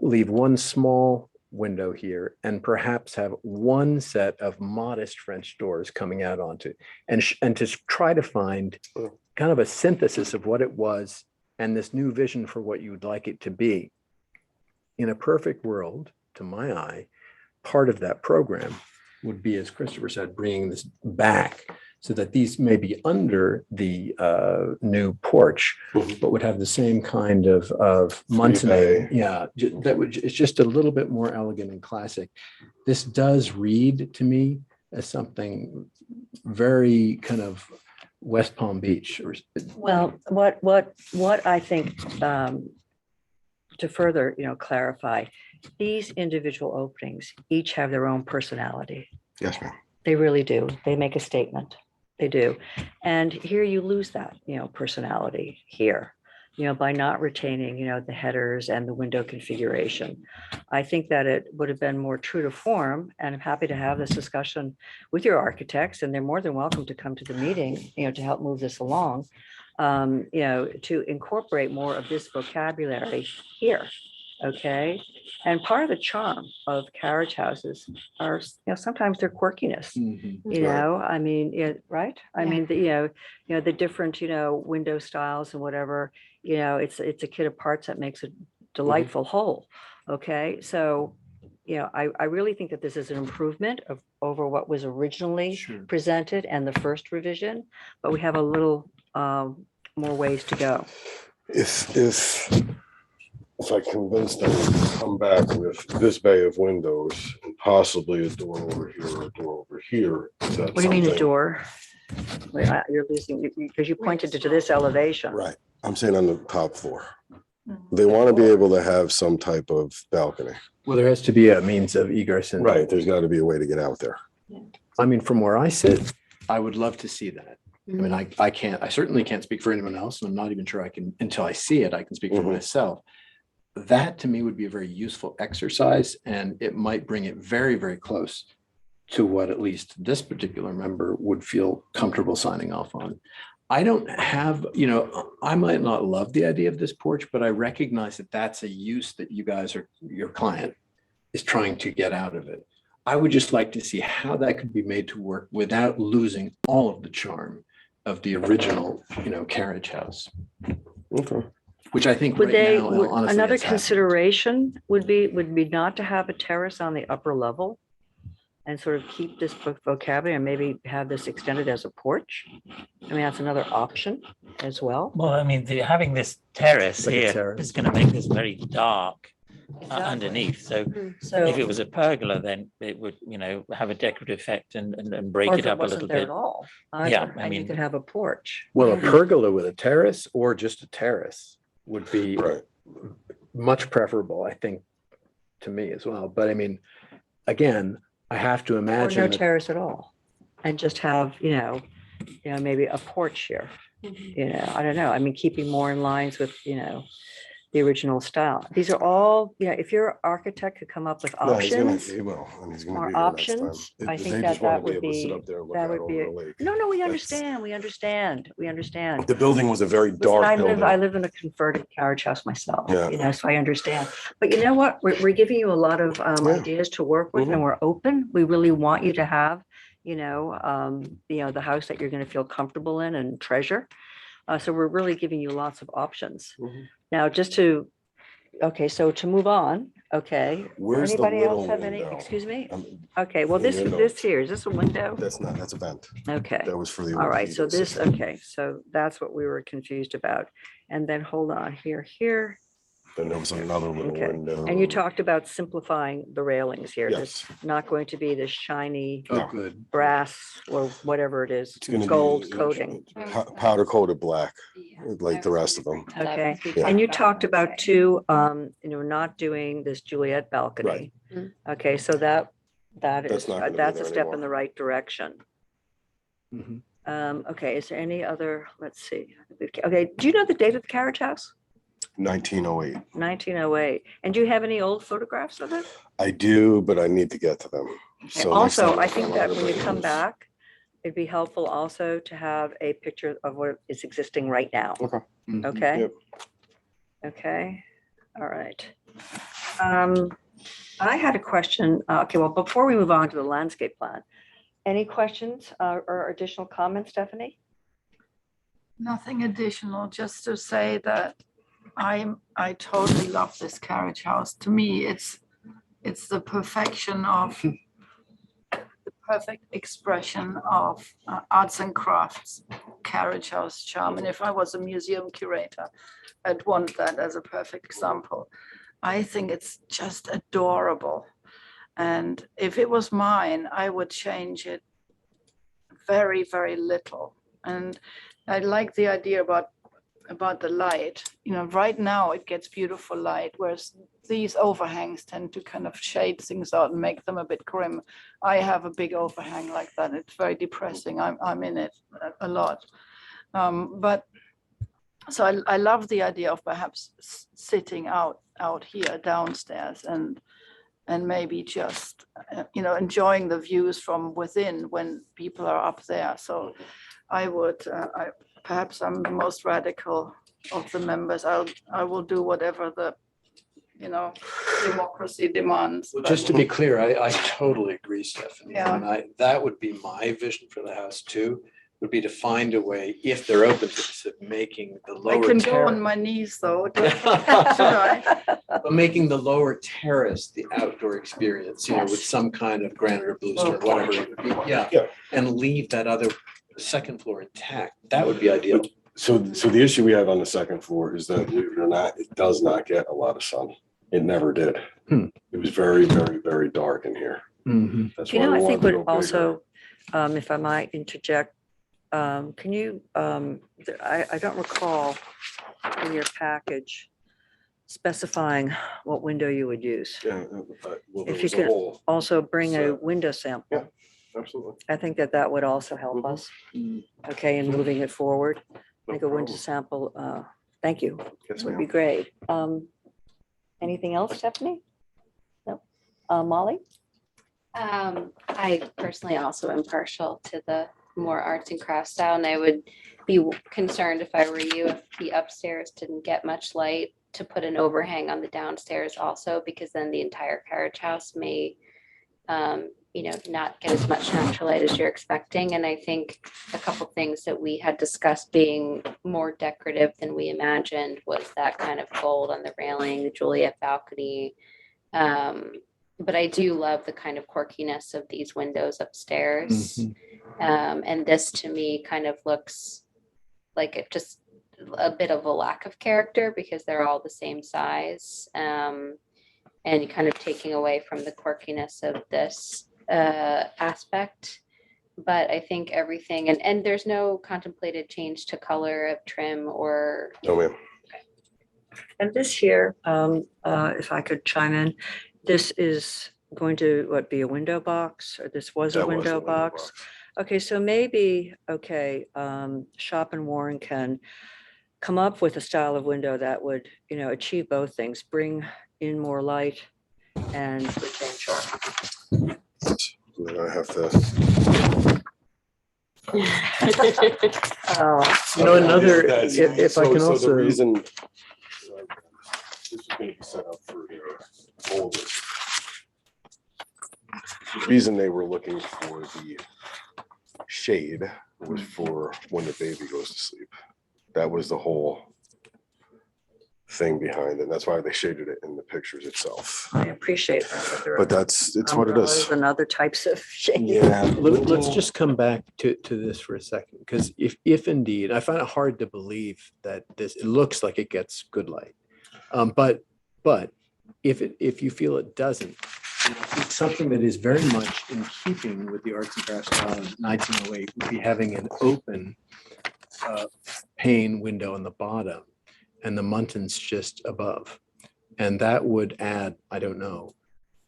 leave one small window here, and perhaps have one set of modest French doors coming out onto, and to try to find kind of a synthesis of what it was and this new vision for what you would like it to be. In a perfect world, to my eye, part of that program would be, as Christopher said, bringing this back so that these may be under the new porch, but would have the same kind of Munson. Yeah, it's just a little bit more elegant and classic. This does read to me as something very kind of West Palm Beach. Well, what I think, to further, clarify, these individual openings each have their own personality. Yes, ma'am. They really do. They make a statement. They do. And here you lose that, personality here, by not retaining, the headers and the window configuration. I think that it would have been more true to form, and I'm happy to have this discussion with your architects, and they're more than welcome to come to the meeting, to help move this along, to incorporate more of this vocabulary here. Okay, and part of the charm of carriage houses are, sometimes their quirkiness. Mhm. You Right. know, I mean, right? I Yeah. mean, the different, window styles and whatever, it's a kit of parts that makes a delightful whole. Okay, so, I really think that this is an improvement over what was originally Sure. presented and the first revision, but we have a little more ways to go. If I convince them to come back with this bay of windows, and possibly a door over here or a door over here. is that What do you mean a something- door? Wait, you're losing, because you pointed to this elevation. Right, I'm saying on the top floor. They want to be able to have some type of balcony. Well, there has to be a means of egress. And Right, there's got to be a way to get out there. I mean, from where I sit, I would love to see that. I mean, I certainly can't speak for anyone else, and I'm not even sure I can, until I see it, I can speak for Mhm. myself. That to me would be a very useful exercise, and it might bring it very, very close to what at least this particular member would feel comfortable signing off on. I don't have, I might not love the idea of this porch, but I recognize that that's a use that you guys your client is trying to get out of it. I would just like to see how that could be made to work without losing all of the charm of the original, carriage house, Okay. which I think Would right they, now, would- honestly, another it's happening. consideration would be not to have a terrace on the upper level and sort of keep this vocabulary and maybe have this extended as a porch? I mean, that's another option as well. Well, I mean, having this terrace Like a here terrace. is going to make this very dark Exactly. underneath. So So, if it was a pergola, then it would, have a decorative effect and break or it if it up a wasn't little there bit. at all. Yeah, I And you mean- could have a porch. Well, a pergola with a terrace or just a terrace would be Right. much preferable, I think, to me as well. But I mean, again, I have to Or imagine no that terrace at all. And just have, maybe a porch here. I don't know. I mean, keeping more in lines with, the original style. These are all, if your architect could come up with No, he's gonna- options. He will, and he's gonna more be here next time. options, I They think just that wanna would able to sit be- up there and look that out would over be the lake. No, we That's- understand. We understand. The building was a very Listen, dark I building. live in a converted carriage house myself, Yeah. so I understand. But you know what? We're giving you a lot of Yeah. ideas to work with, and we're open. We really want you to have, the house that you're going to feel comfortable in and treasure. So we're really giving you lots of options. Mhm. Now, so to move on, okay. Where's the Anybody else little have any, window? excuse me? Um, Okay, well, in this your notes. here, is this a window? That's a vent. Okay. That was for the. All right, so overheating this, system. okay, so that's what we were confused about. And then hold on, here. Then there was another little Okay. window. And you talked about simplifying the railings here. Yes. There's not going to be this shiny oh, good. brass or whatever it is, It's gonna be, gold coating. Powder coated black, like the rest of them. Okay. Yeah. And you talked about too, not doing this Juliet balcony. Mm. Okay, so that's not gonna be a there step in anymore. the right direction. Mhm. Okay, is there any other, let's see. Okay, do you know the date of the carriage house? 1908. 1908. And do you have any old photographs of it? I do, but I need to get to them. So next Also, time I come, think I'm that gonna when you bring come those. back, it'd be helpful also to have a picture of what is existing right now. Okay. Mhm. Okay? Yep. Okay, all right. I had a question. Okay, well, before we move on to the landscape plan, any questions or additional comments, Stephanie? Nothing additional, just to say that I totally love this carriage house. To me, it's the perfection of the perfect expression of arts and crafts carriage house charm. And if I was a museum curator, I'd want that as a perfect example. I think it's just adorable. And if it was mine, I would change it very, very little. And I like the idea about the light. Right now it gets beautiful light, whereas these overhangs tend to kind of shade things out and make them a bit grim. I have a big overhang like that. It's very depressing. I'm in it a lot. But so I love the idea of perhaps sitting out here downstairs and maybe just enjoying the views from within when people are up there. So I would perhaps I'm the most radical of the members. I will do whatever democracy demands. Well, but- just to be clear, I totally agree, Stephanie. Yeah. And that would be my vision for the house too, would be to find a way, if they're open to this, of making the I lower can go on terrace. my knees though. Should I? But making the lower terrace the outdoor experience, with Yes. some kind of granite or bluestone, Little whatever it would be. Yeah. Yeah. And leave that other second floor intact. That would be ideal. So the issue we have on the second floor is that, believe it or not, it does not get a lot of sun. It never did. It was very, very, very dark in here. That's You why know, we I wanted think to would go bigger. also, if I might interject, can you, I don't recall in your package specifying what window you would use. Yeah, well, there If you was a could whole, also bring a So- window sample. absolutely. I think that would also help Mhm. us, okay, in moving it forward. I No think a window problem. sample, thank you, Yes, would ma'am. be great. Anything else, Stephanie? No? Molly? I personally also am partial to the more arts and crafts style, and I would be concerned if I were you, if the upstairs didn't get much light, to put an overhang on the downstairs also, because then the entire carriage house may, not get as much natural light as you're expecting. And I think a couple things that we had discussed being more decorative than we imagined was that kind of gold on the railing, the Juliet balcony. But I do love the kind of quirkiness of these windows upstairs. And this to me kind of looks like it just a bit of a lack of character because they're all the same size. And kind of taking away from the quirkiness of this aspect. But I think everything, and there's no contemplated change to color of trim or. No, ma'am. And this here, if I could chime in, this is going to, be a window box, or this was a That was window box? Okay, so maybe, Shop and Warren can come up with a style of window that would, achieve both things, bring in more light and retain charm. We're gonna have to. Oh, Another, That's- if I can so the also. reason. This is gonna be set up for their oldest. The reason they were looking for the shade was for when the baby goes to sleep. That was the whole thing behind it. That's why they shaded it in the pictures itself. I appreciate that. There are But it's what it umbrellas is. and other types of shade. Yeah. Let's just come back to this for a second, because if indeed, I find it hard to believe that it looks like it gets good light. But if you feel it doesn't, it's something that is very much in keeping with the arts and crafts style of 1908, would be having an open pane window on the bottom and the muntins just above. And that would add, I don't know,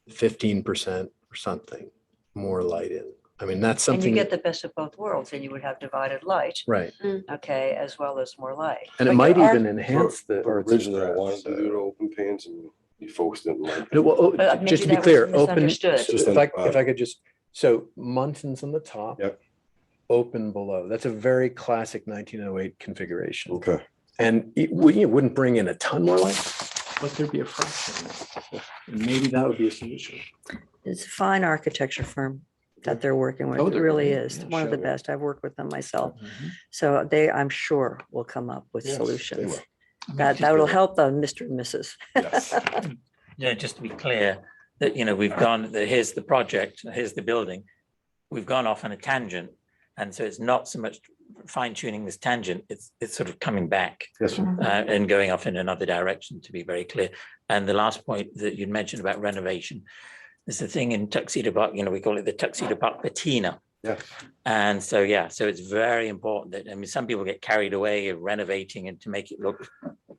15% or something more light in. I mean, that's And you something, get the best of both worlds, and you would have divided light, right. okay, as well as more light. And it But might your art- even enhance the. arts and Originally, I wanted crafts, to do the open panes and you folks didn't like it. No, well, But just to maybe be that clear, was open, misunderstood. Just if on I, the bottom. if I could just, so muntins on the top. Yep. Open below. That's a very classic 1908 configuration. Okay. And it wouldn't bring in a ton more light, but there'd be a fraction. And maybe that would be a solution. It's a fine architecture firm that they're working with. Oh, It they're really great. is Yeah, one of the sure. best. I've worked with them myself. Mhm. So they, I'm sure, will come up with Yes, they solutions. will. That will help the Mr. and Mrs. Yes. Just to be clear, that, we've gone, here's the project, here's the building. We've gone off on a tangent. And so it's not so much fine tuning this tangent, it's sort of coming back Yes, sir. and going off in another direction, to be very clear. And the last point that you'd mentioned about renovation, there's a thing in Tuxedo Park, we call it the Tuxedo Park patina. Yeah. And so, so it's very important that, some people get carried away of renovating and to make it look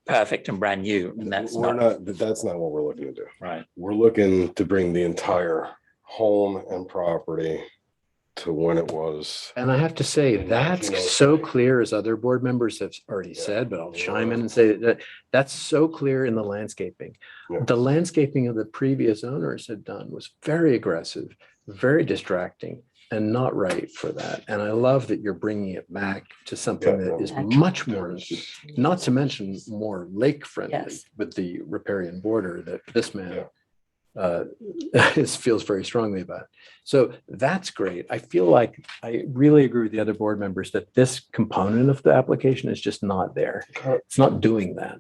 perfect and brand new, and that's That's not what we're looking to do. right. We're looking to bring the entire home and property to when it was. And I have to say, that's so clear, as other board members have already said, but I'll chime in and say that that's so clear in the landscaping. Yeah. The landscaping of the previous owners had done was very aggressive, very distracting. and not right for that. And I love that you're bringing it back to something Yeah, that is no. much more, not to mention more lake friendly Yes. with the riparian border that this man Yeah. feels very strongly about. So that's great. I feel like I really agree with the other board members that this component of the application is just not there. It's not doing that.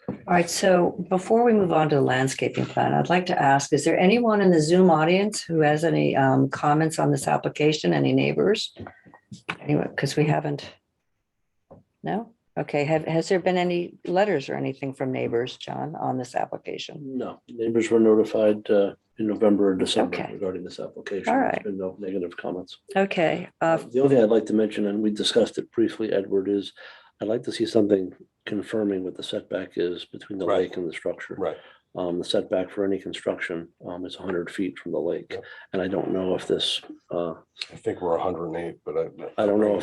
All right, so before we move on to the landscaping plan, I'd like to ask, is there anyone in the Zoom audience who has any comments on this application? Any neighbors? Anyway, because we haven't. No? Okay, has there been any letters or anything from neighbors, John, on this application? No, neighbors were notified in November or December Okay. regarding this application. All There's right. been no negative comments. Okay, The only thing I'd like to mention, and we discussed it briefly, Edward, is I'd like to see something confirming what the setback is between the Right. lake and the structure. Right. The setback for any construction is 100 feet from the lake. Yeah. And I don't know if this, I think we're 108, but I don't know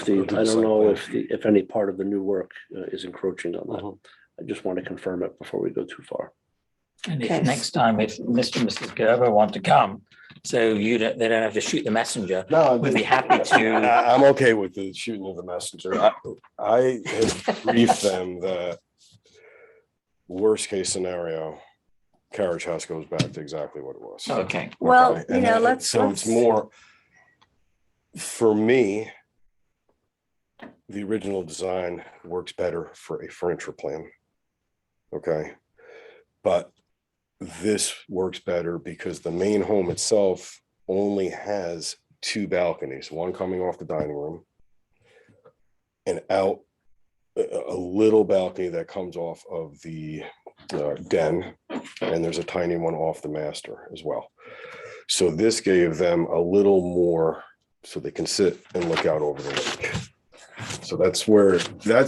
if any part of the new work is encroaching on that. Mhm. I just want to confirm it before we go too far. And if Okay. next time, if Mr. and Mrs. Gerber want to come, so they don't have to shoot the messenger, No, we'd be happy to. I'm okay with the shooting of the messenger. I have briefed them that worst case scenario, carriage house goes back to exactly what it was. Okay, well, Okay, you and know, then- let's. So it's more, for me, the original design works better for a furniture plan. Okay, but this works better because the main home itself only has 2 balconies, one coming off the dining room and out a little balcony that comes off of the den, and there's a tiny one off the master as well. So this gave them a little more so they can sit and look out over the lake. So that's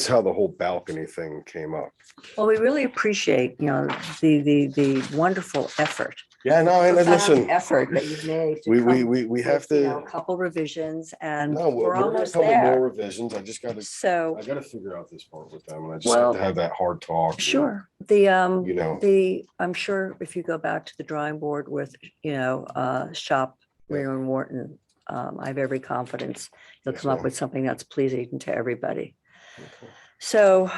how the whole balcony thing came up. Well, we really appreciate, the wonderful effort. Yeah, no, and profound listen, Effort that you've made. to we come have with, a to, couple revisions and no, we're we're gonna almost come with more there. revisions. I just gotta, So, I gotta figure out this part with them, and I just Well, have to have that hard talk. sure, You know, I'm sure if you go back to the drawing board with, shop, Reno and Wharton, I have every confidence you'll Yes, come up ma'am. with something that's pleasing to everybody. So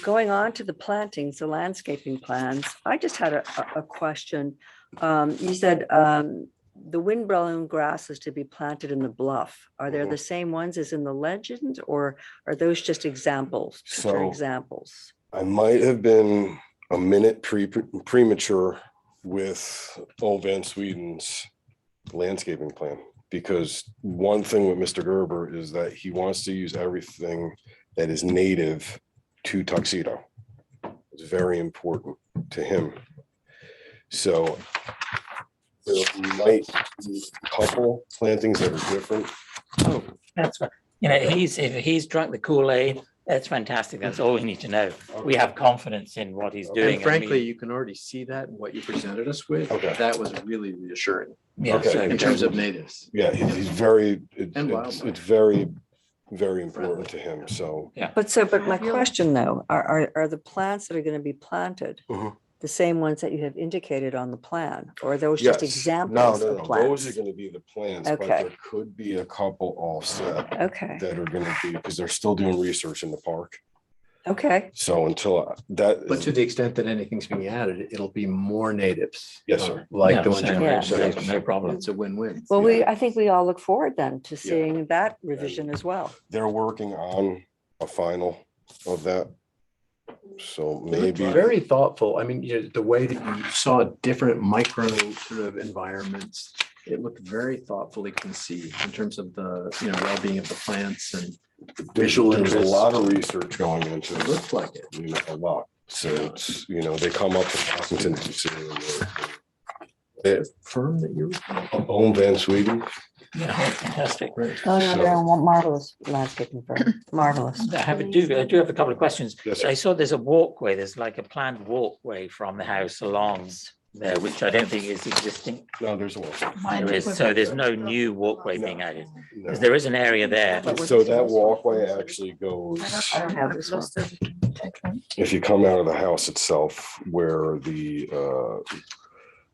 going on to the plantings, the landscaping plans, I just had a question. You said the windblown grass is to be planted in the bluff. Are they Mhm. the same ones as in the legend, or are those just examples? Just So- examples. I might have been a minute premature with Old Van Sweden's landscaping plan. Because one thing with Mr. Gerber is that he wants to use everything that is native to Tuxedo. It's very important to him. So there might be a couple plantings that are different. oh, that's, if he's drunk the Kool-Aid, that's fantastic. That's all we need to know. We have confidence in what he's doing. And frankly, you can already see that in what you presented us with. Okay. That was really reassuring Yeah, Okay. so in terms of natives. Yeah, he's very, And it's very, very important to him. So But my Feel- question though, are the plants that are going to be planted Mhm. the same ones that you have indicated on the plan? Or are those just yes, examples of those are plants? going to be the plans, but Okay. there could be a couple offset Okay, that are going to be, because they're still doing research in the park. okay, So until that. But to the extent that anything's being added, it'll be more natives. Yes, sir. Like the Yeah, ones you so- mentioned. so no problem. It's a win-win. well, I think we all look forward then to seeing that revision as well. They're working on a final of that. So maybe, Very thoughtful. I mean, the way that you saw different micro sort of environments, it looked very thoughtfully conceived in terms of the, well-being of the plants and visual there's a interests. lot of research going into It it, looked like it. a lot. So it's, they come up with Washington, D.C. and Firm that you're. Own Van Sweden. Yeah, fantastic. Oh, no, they're a marvelous landscaping firm, marvelous. I do have a couple of questions. Yes, sir. I saw there's a walkway, there's like a planned walkway from the house along there, which I don't think is existing. No, there's one. There is, so there's no new walkway being added. No. Because there is an area there. So that walkway actually goes, I don't have this one. if you come out of the house itself, where the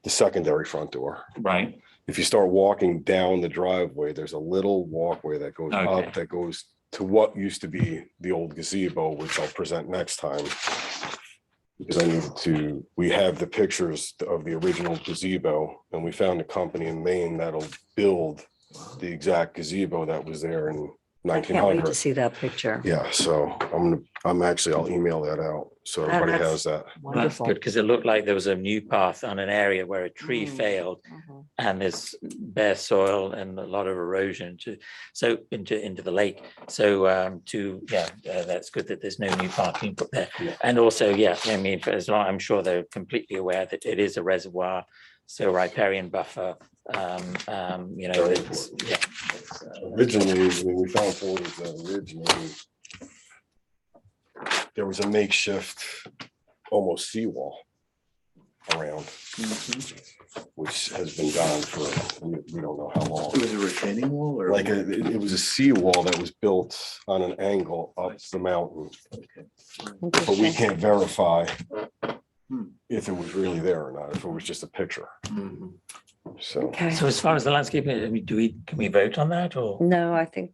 secondary front door, Right. if you start walking down the driveway, there's a little walkway that goes Okay. up, that goes to what used to be the old gazebo, which I'll present next time. Because I needed to, we have the pictures of the original gazebo, and we found a company in Maine that'll build the exact gazebo that was there in I can't wait to 1900. see that picture. Yeah, so I'll email that out, so everybody That's has that. That's Wonderful. good, because it looked like there was a new path on an area where a tree Mm. failed, Mhm. and there's bare soil and a lot of erosion into the lake. So that's good that there's no new path being put there. Yeah. And also, yeah, I mean, for as long, I'm sure they're completely aware that it is a reservoir, so riparian buffer. It's Originally, when we found photos that originally, there was a makeshift, almost seawall around, which has been gone for, we don't know how long. It was a retaining wall or? Like, it was a seawall that was built on an angle up the mountain, but we Interesting. can't verify Hmm. if it was really there or not, if it was just a picture, Mhm. so. Okay. So as far as the landscaping, I mean, can we vote on that, or No, I think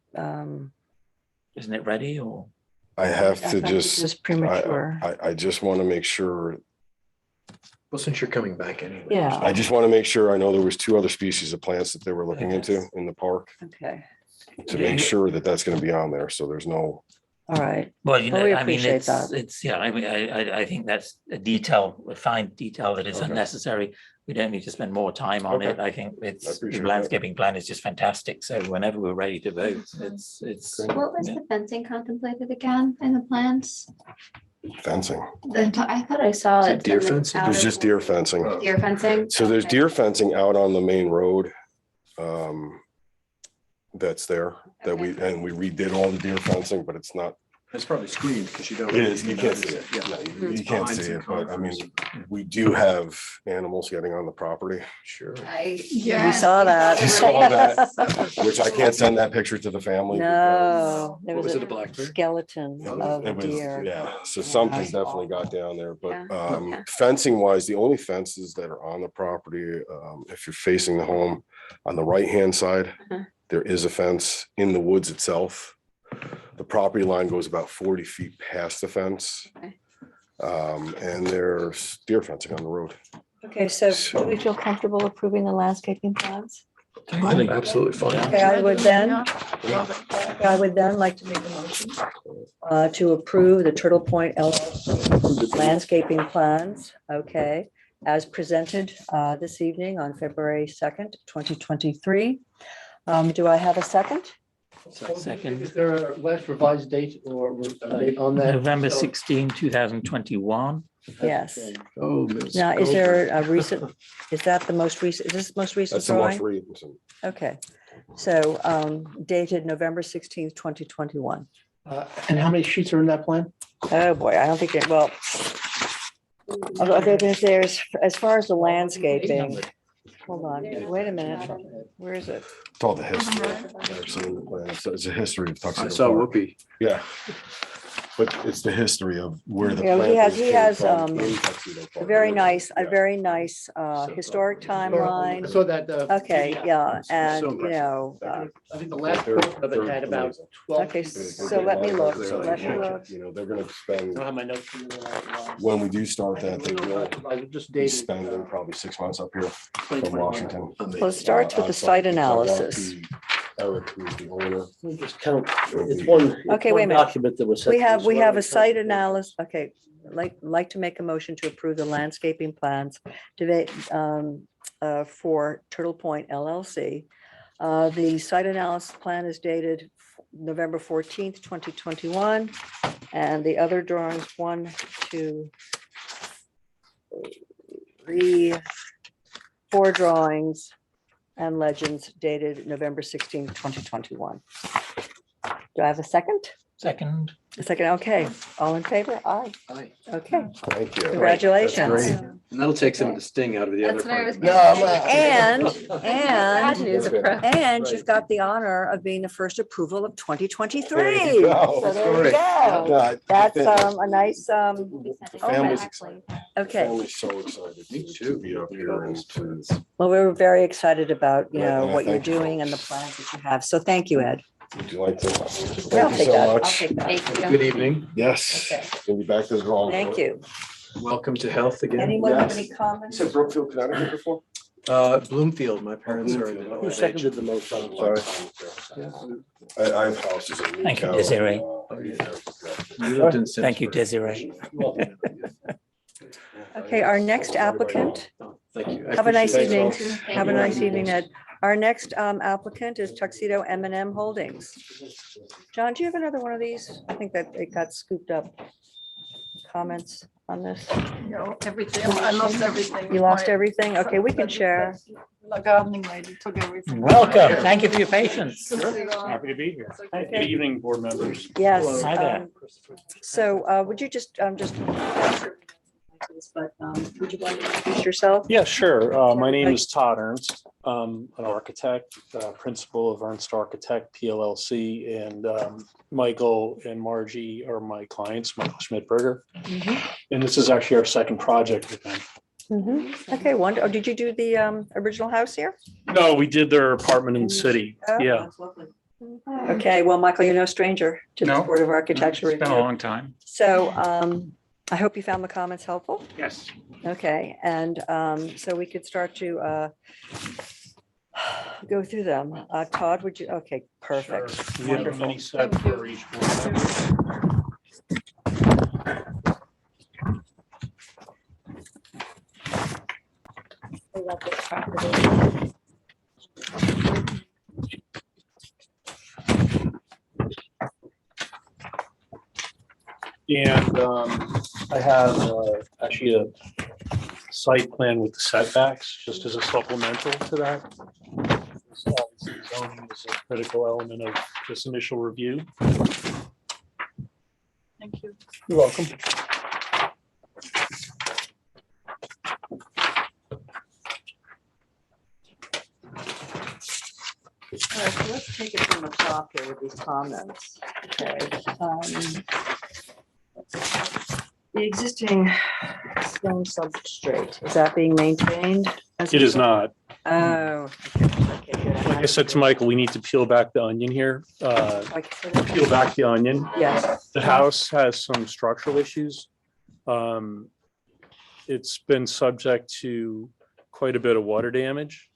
isn't it ready, or? I have I to thought this just, was premature. I just want to make sure, Well, since you're coming back anyway. Yeah. I just want to make sure, I know there was 2 other species of plants that they were looking into in the park, Okay. to make sure that that's going to be on there, so there's no, All right. Well, Well, we I mean, appreciate that. I think that's a fine detail that is Okay. unnecessary. We don't need to spend more time on Okay. it. I think the appreciate that. landscaping plan is just fantastic. So whenever we're ready to vote, it's. What was yeah. the fencing contemplated again in the plans? fencing. I thought I saw Is it. it deer in the fencing? outer- There's just deer fencing. Oh. Deer fencing? So there's Okay. deer fencing out on the main road. That's there, that we redid all the deer fencing, but it's not, It's probably screened because you don't. it is, you can't see it. Yeah. No, you It's can't behind see some it, but I mean, conifers. we do have animals getting on the property, Sure. Yeah. We saw that. You saw that? which I can't send that picture to the family. No, there What was was it, a a black bear? skeleton It of a was, deer. yeah, so something definitely got down there, but Yeah, okay. fencing wise, the only fences that are on the property, if you're facing the home, on the right-hand side, Uh-huh. there is a fence in the woods itself. The property line goes about 40 feet past the fence. Okay. And there's deer fencing on the road. Okay, so do we feel comfortable approving the landscaping plans? I think absolutely fine. Okay, I would then Yeah. like to make a motion to approve the Turtle Point LLC landscaping plans, okay, as presented this evening on February 2nd, 2023. Do I have a second? Second. Is there a last revised date or a date on that? November 16, 2021. Yes. Oh, Miss Now, is Cobra. there a recent, is that the most recent, is this the most recent That's the most drawing? recent. Okay, so dated November 16th, 2021. And how many sheets are in that plan? Oh, boy, I don't think it, well, there's, as far as the landscaping, hold on, wait a minute, where is it? It's all the history. I've seen the plan. So it's a history of I Tuxedo saw Park. Whoopi. Yeah. But it's the history of where the. Yeah, he planters has, came from a in Tuxedo Park. very nice, a Yeah. very nice historic I timeline. saw that. Okay, yeah, and, So you impressive. know, I think the last portion of it had about 12. okay, sheets. so let me look, So let me look. You know, they're gonna I spend, don't have my notes. when we do start that, they will I just be dated. spending probably 6 months up here from 2021. Washington. Well, it starts with the site analysis. Eric, who's the owner. We just count, it's one. it's Okay, wait a one minute. Document that was. sent We to have, us. we Why have don't a site count it? analysis, okay, like to make a motion to approve the landscaping plans today for Turtle Point LLC. The site analysis plan is dated November 14th, 2021. And the other drawings, 1, 2, 3, 4 drawings and legends dated November 16th, 2021. Do I have a second? Second. A second, okay. All in favor? Aye. Aye. Okay, Thank you. congratulations. great. And that'll take some of the sting out of the other That's what I part. was No, I'm not. And, Bad news Okay. approach. and you've got the honor of being the first approval of 2023. There you go. So there you Great. go. No, That's the a nice, family's excited. okay. Family's so excited. Me to too. Be up here and to. Well, we were very excited about, Yeah, what you're thank you, doing and the folks. plans that you have. So thank you, Ed. Would you like to? I'll Thank you take so that. I'll much. take that. Thank you. Good evening. Yes. Okay. We'll be back to the drawing. Thank board. you. Welcome to health again. Anyone have Yes. any comments? You said Brookfield, Connecticut before? Bloomfield, my parents are. Bloomfield. Who seconded the motion? I'm sorry. I have houses in. Thank you, Newtown, Desiree. You lived in Thank you, Simsbury. Desiree. Okay, our next applicant, Thank you. I have a nice appreciate it. evening. Have a nice evening, Ed. Our next applicant is Tuxedo M&M Holdings. John, do you have another one of these? I think that it got scooped up. Comments on this? Everything, I lost everything. You lost everything? Okay, we can share. The gardening lady took everything. Welcome. Thank you for your patience. Happy to be here. Good Okay. evening, board members. Yes. Hi there. So would you just, but would you like to introduce yourself? Yeah, sure. My name is Todd Ernst. I'm an architect, principal of Ernst Architect PLLC, and Michael and Margie are my clients, Michael Schmidberger. And this is actually our second project with them. Okay, wonderful. Did you do the original house here? No, we did their apartment in the city. Oh, Yeah. that's lovely. Okay, well, Michael, you're no stranger to the No. Board of Architecture It's been a Review. long time. So I hope you found the comments helpful. Yes. Okay, and so we could start to go through them. Todd, would you, okay, perfect. We have a Wonderful. mini set for each board member. I love this property. And I have actually a site plan with the setbacks, just as a supplemental to that. Obviously, zoning is a critical element of this initial review. Thank you. You're welcome. All right, so let's take it from the top here with these comments. Okay. The existing stone substrate, is that being maintained? as It is a- not. Oh, okay, good. Like I said to Michael, we need to peel back the onion here. Peel back the onion. Yes. The house has some structural issues. It's been subject to quite a bit of water damage.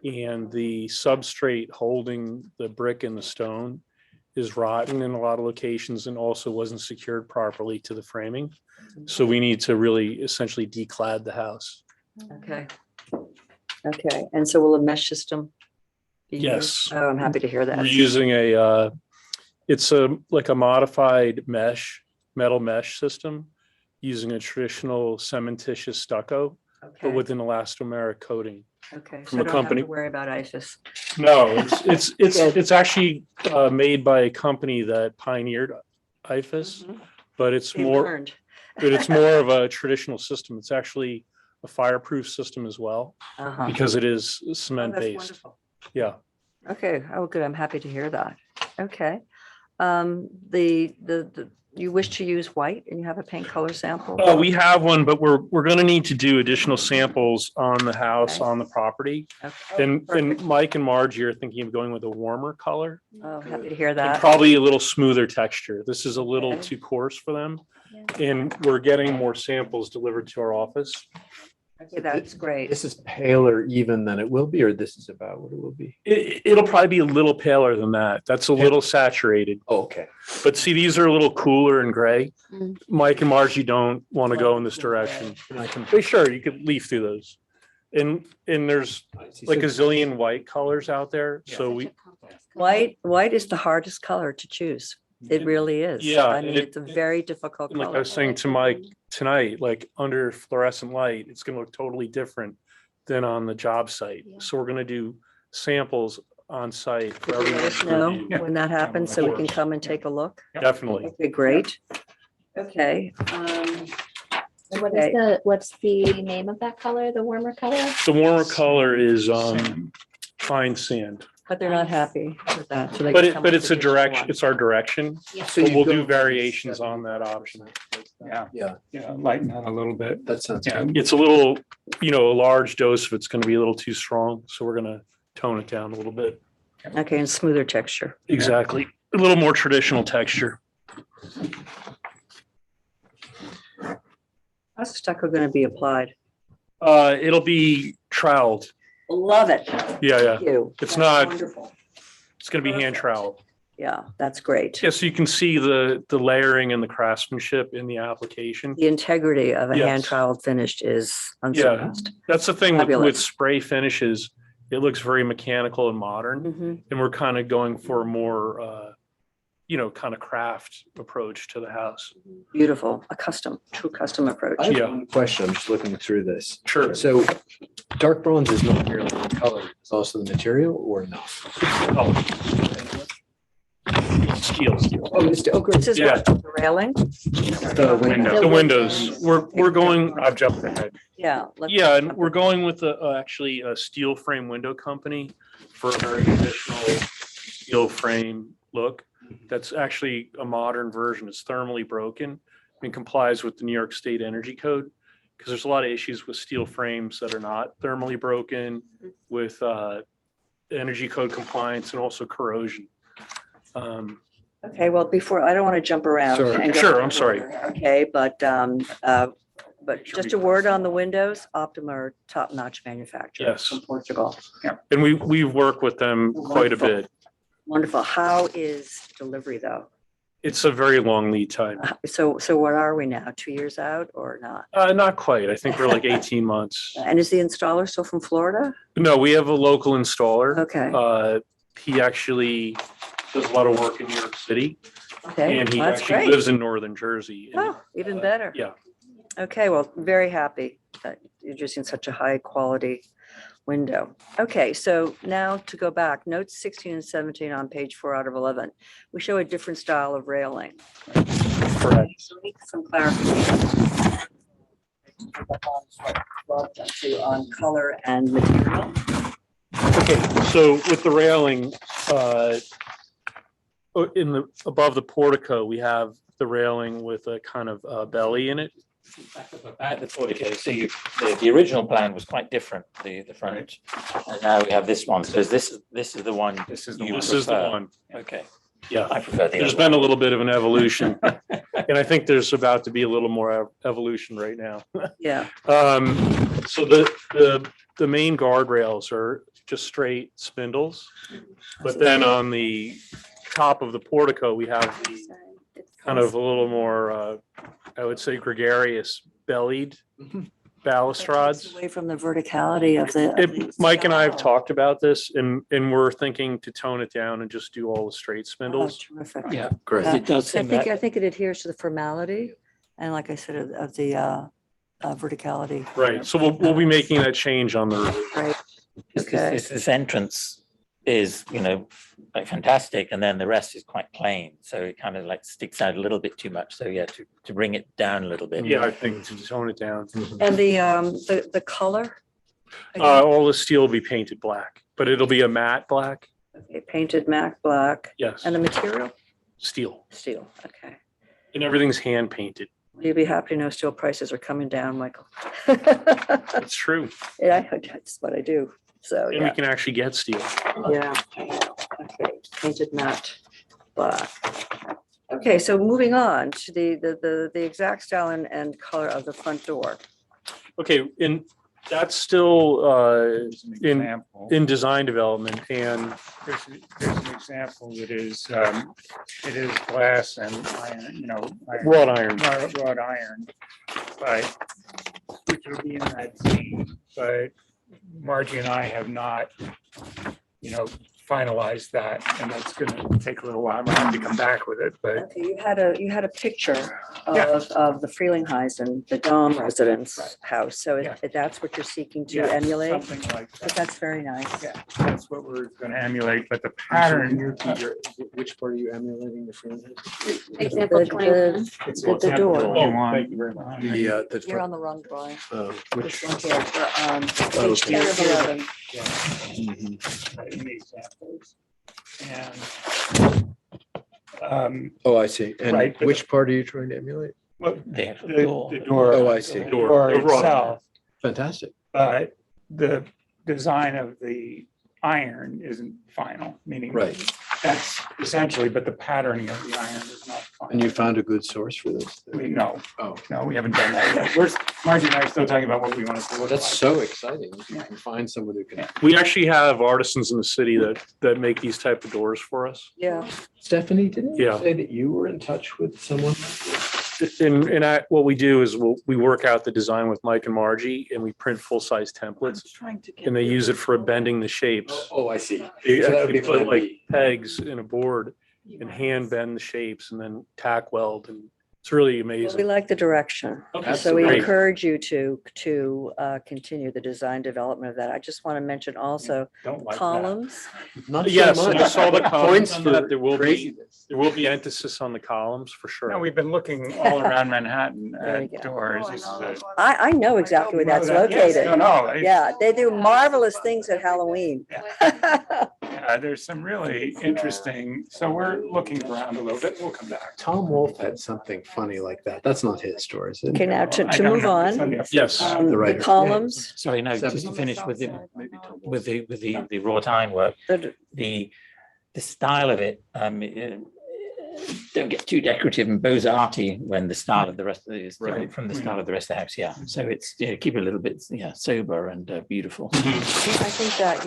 And the substrate holding the brick and the stone is rotten in a lot of locations and also wasn't secured properly to the framing. So we need to really essentially declad the house. Okay. Okay, and so will a mesh system? be used? Yes. Oh, I'm happy to hear that. We're using it's like a modified metal mesh system using a traditional cementitious stucco, Okay, but with an elastomeric coating. okay. from So a don't have company. to worry about ISIS. No, it's Good. actually made by a company that pioneered IFAS, Mhm. but it's They've more learned. of a traditional system. It's actually a fireproof system as well Uh-huh. because it is Oh, that's cement based. wonderful. Yeah. Okay, oh, good. I'm happy to hear that. Okay. You wish to use white and you have a paint color sample? We have one, but we're going to need to do additional samples on the house, Okay. on the property. Okay, And perfect. Mike and Margie are thinking of going with a warmer color Oh, happy to hear and that. probably a little smoother texture. This is a little Okay. too coarse for them. And we're getting more samples delivered to our office. Okay, that's great. This is paler even than it will be, or this is about what it will be? It'll probably be a little paler than that. That's a little saturated. Oh, okay. But see, these are a little cooler and gray. Mm. Mike and Margie don't want to go in this direction. Hey, sure, you could leaf through those. And there's like a zillion white colors out there. So we, White is the hardest color to choose. It really is. Yeah, I mean, and it's a very difficult like I color. was saying to Mike tonight, like under fluorescent light, it's going to look totally different than on the job site. Yeah. So we're going to do samples on site. for Could you let everyone us to know review. when that happens so we can course. come and take a look? Definitely. Okay, great. Okay. And what Okay. is what's the name of that color, the warmer color? The warmer color is fine sand, But they're not happy with that. so they but can it, come but up it's with a the additional direction, one. it's our direction. So But you we'll go do with variations 70, on that option. Yeah, Yeah, lighten that a little bit. that sounds Yeah. good. It's a little, a large dose of it's going to be a little too strong, so we're going to tone it down a little bit. Okay, and smoother texture. Exactly. A little more traditional texture. How's the stucco going to be applied? It'll be troweled. Love it. Yeah, yeah. Thank you. It's That's not- Wonderful. It's going to be hand troweled. Yeah, that's great. Yeah, so you can see the layering and the craftsmanship in the application. The integrity of a hand Yes. troweled finished is unsurpassed. That's the thing with Fabulous. spray finishes. It looks very mechanical and modern, Mhm. and we're kind of going for a more, kind of craft approach to the house. Beautiful, true custom approach. I have Yeah. one question. I'm just looking through this. Sure. So dark bronze is not merely the color, it's also the material or no? Steel. Oh, it's, oh, great. This is Yeah. what, the railing? The window. The windows, we're going, I've jumped ahead. Yeah. let's- Yeah, and we're going with actually a steel frame window company for a very traditional steel frame look. That's actually a modern version. It's thermally broken and complies with the New York State Energy Code. Because there's a lot of issues with steel frames that are not thermally broken with energy code compliance and also corrosion. Okay, well, I don't want to jump around. Sure. and go Sure, out I'm of sorry. order, Okay, but just a word on the windows, Optima are top-notch manufacturer Yes. from Portugal. And we've worked with them quite a bit. Wonderful. How is delivery though? It's a very long lead time. So what are we now? 2 years out or not? Not quite. I think we're like 18 months. And is the installer still from Florida? No, we have a local installer. Okay, He actually does a lot of work in New York City, okay, and he that's actually great. lives in northern Jersey. And, Oh, even better. Yeah. Okay, well, very happy that you're using such a high quality window. Okay, so now to go back, notes 16 and 17 on page 4 out of 11. We show a different style of railing. Correct. So we need some clarification. On color and material. Okay, so with the railing, above the portico, we have the railing with a kind of belly in it. Back the portico, so the original plan was quite different, the front. And now we have this one, so this is the one. This is the you one. This is the prefer. one. Okay, Yeah. I prefer the There's other been a one. little bit of an evolution, and I think there's about to be a little more evolution right now. Yeah, So the main guardrails are just straight spindles, but then on the top of the portico, we have the kind of a little more, I would say gregarious bellied balustrades. away from the verticality of the. Mike and I have style. talked about this and we're thinking to tone it down and just do all the straight Oh, spindles. terrific. Yeah, Great. it does I seem think, that, I think it adheres to the formality and like I said, of the verticality. Right, so we'll be making that change on the roof. Right. Okay. this entrance is, like fantastic, and then the rest is quite plain, so it kind of like sticks out a little bit too much, so yeah, to bring it down a little bit. Yeah, I think to tone it down. And the color? All the steel will be painted black, but it'll be a matte black. Okay, painted matte black. Yes, And the material? steel. Steel, okay. And everything's hand painted. Will you be happy to know steel prices are coming down, Michael? That's true. Yeah, that's what I do. So, And we yeah, can actually get steel. yeah. I know. Okay, painted matte black. Okay, so moving on to the exact style and color of the front door. Okay, and that's still There's an in- example. in design development and There's an example that is, it is glass and iron, iron. wrought iron. Wrought iron, but which will be in that scene, but Margie and I have not, finalize that, and that's gonna take a little while. I'm gonna have to come back with it, but Okay, you had a picture Yeah. of the Frelinghuysen, the Dom residence house. So Yeah. if that's what you're seeking to yeah, emulate, something like but that. that's very nice. Yeah, that's what we're gonna emulate, but the pattern. Which part are you emulating the frame? Example The- 21. The door. Oh, thank you very much. You're on the wrong drawing. Which, This one here, page Okay. 10 of 11. In examples. And oh, I see. And Right, but- which part are you trying to emulate? well, The actual the door. the door. Oh, I see. The door itself, Fantastic. but the design of the iron isn't final, meaning. Right. That's essentially, but the patterning of the iron is not final. And you found a good source for this? No, Oh, no, we haven't done that yet. Margie and I are still talking about what we want to do. that's so exciting. If you can find someone who can. We actually have artisans in the city that make these type of doors for us. Yeah. Stephanie, didn't you Yeah. say that you were in touch with someone? What we do is we work out the design with Mike and Margie, and we print full-size templates, Trying to get and they use it for bending the shapes. Oh, I see. They So that would actually be put fun. like pegs in a board and hand bend the shapes and then tack weld, and it's really Well, amazing. we like the direction. Okay. So we Great. encourage you to continue the design development of that. I just want to mention also Don't like that. columns. Not so Yes, much. I saw the columns Points on for that. There will be craziness. emphasis on the columns for sure. No, we've been looking all around Manhattan There you at go. doors. Oh, I This is know a- that one. I know exactly where that's Yes, located. No, no. it's- Yeah, they do marvelous things at Halloween. Yeah, there's some really interesting, so we're looking around a little bit. We'll come back. Tom Wolfe had something funny like that. That's not his story, is it? Okay, now I to don't move know. It's on, the- Yes. The the writer. columns, Sorry, no, just to Seven. finish with the, Maybe Tom Wolfe. with the wrought ironwork, the- the style of it, don't get too decorative and Beaux-arty when the style of the rest of it is different Right. from the style of the rest of the house, yeah. So it's, keep it a little bit, sober and beautiful. I think that,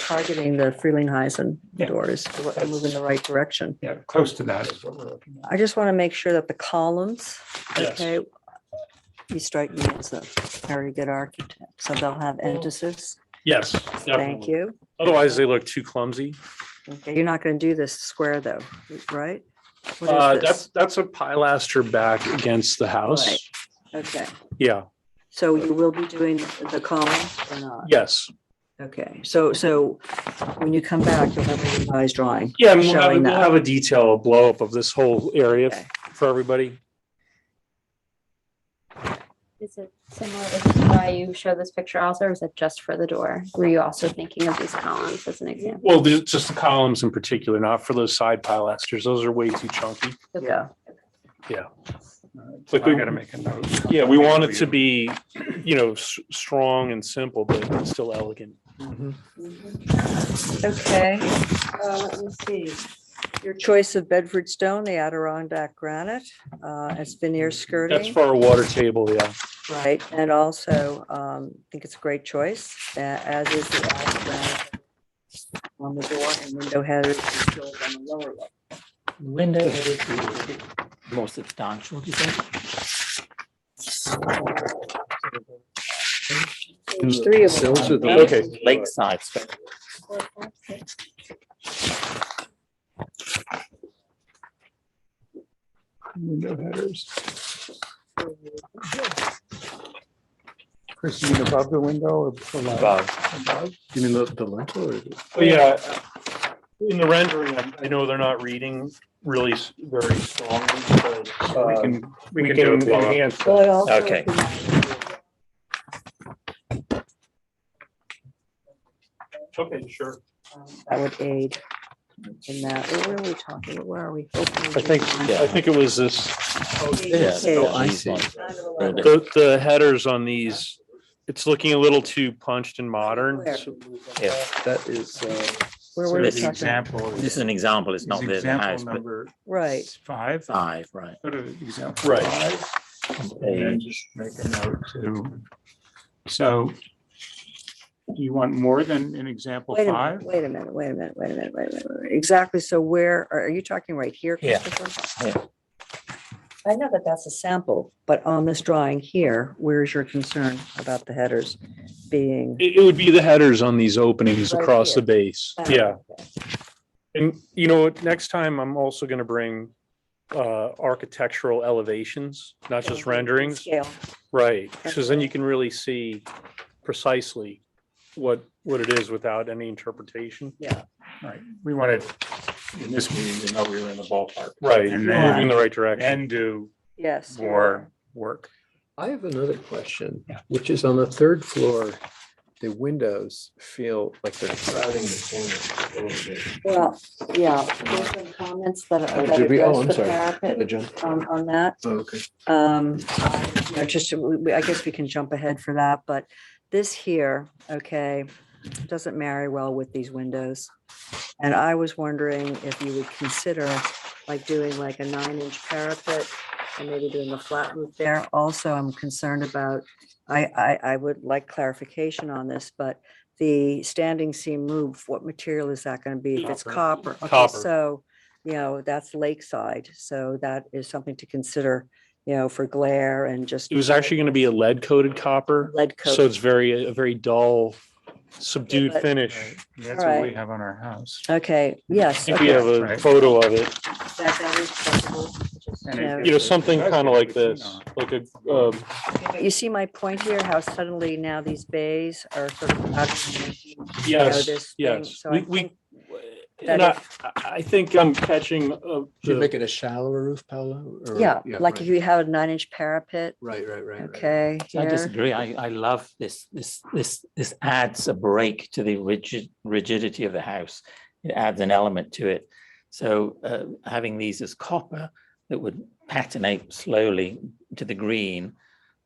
targeting the Frelinghuysen Yeah. doors, move in the right direction. Yeah, close to that is what we're looking at. I just want to make sure that the columns, Yes. okay, you strike me as a very good architect, so they'll have emphasis. Yes, Thank definitely. you. Otherwise, they look too clumsy. Okay, you're not going to do this square though, right? What is this? That's a pilaster back against the house. Right. Okay, Yeah, so you will be doing the columns or not? yes. Okay, so when you come back, you'll have a revised drawing. Yeah, and we'll showing we'll that. have a detailed blow up of this whole area Okay. for everybody. Is it similar? Is this why you show this picture also, or is it just for the door? Were you also thinking of these columns as an example? Well, there's just the columns in particular, not for those side pilasters. Those are way too chunky. Yeah, So Like I we- gotta make a note. Yeah, we want it to be, strong and simple, but still elegant. okay. Let me see. Your choice of Bedford stone, the Adirondack granite, as veneer That's skirting, for our water table, yeah. right? And also, I think it's a great choice, as is the ash granite on the door and window headers and sills on the lower level. Window headed more substantial, do you think? Page 3 of Sills are the- Okay. Lakeside spec. Window headers. Christine, above the window or below? Above. You mean the lintel or? Oh, yeah. In the rendering, I know they're not reading really very strongly, but We can do a blow up. enhance that. Well, it also Okay. Okay, sure. that would aid in that. Where are we talking? Where are we? I think it was this, Yeah, Oh, I these see. ones. the headers on these, it's looking a little too punched and modern. Where? so- Yeah. That is, Where So were we the talking? example. This is an example, it's not the example house, but number Right. 5. 5, right. Go to example Right. 5. And then just make a note too. So you want more than in example Wait a 5? minute, wait a minute, wait a minute, wait a minute, wait a minute. Wait a minute. Exactly. So where, are you talking right here? Yeah. Christopher? Yeah. I know that that's a sample, but on this drawing here, where's your concern about the headers being. It would be the headers on these openings Right across the here. base. Oh, Yeah. okay. And you know what, next time I'm also gonna bring architectural elevations, not just Okay, renderings. Scale. Right, because then you can really see precisely what it is without any interpretation. Yeah. Right, we wanted, in this meeting, to know we were in the ballpark. Right, And moving in then, the right direction. and do Yes. you more work. I have another question, Yeah. which is on the third floor, the windows feel like they're crowding the corner a little bit. Well, yeah, there's some comments that Oh, that did we? Oh, address I'm the sorry. parapet I jumped. on that. Oh, okay. Just, I guess we can jump ahead for that, but this here, okay, doesn't marry well with these windows. And I was wondering if you would consider like doing like a 9-inch parapet and maybe doing a flat roof there. Also, I'm concerned about, I would like clarification on this, but the standing seam roof, what material is that going to be? If it's copper, okay, Copper. so, you know, that's lakeside. So that is something to consider, you know, for glare and just. It was actually gonna be a lead coated copper, Lead coat. so it's a very dull, subdued but- finish. That's what we Alright. have on our house. Okay, I yes. think we okay. have a Right. photo of it, That is acceptable, just, And you know, you know, something kind of like this, like a, but you see my point here, how suddenly now these bays are sort of. out of, you know, yes, this thing. yes. So I We, think and that I think I'm catching, Should the- make it a shallower roof, Paolo? or- Yeah, like if right. you have a 9-inch parapet, Right, right. okay. I here. disagree. I love this. This adds a break to the rigidity of the house. It adds an element to it. So having these as copper that would patinate slowly to the green,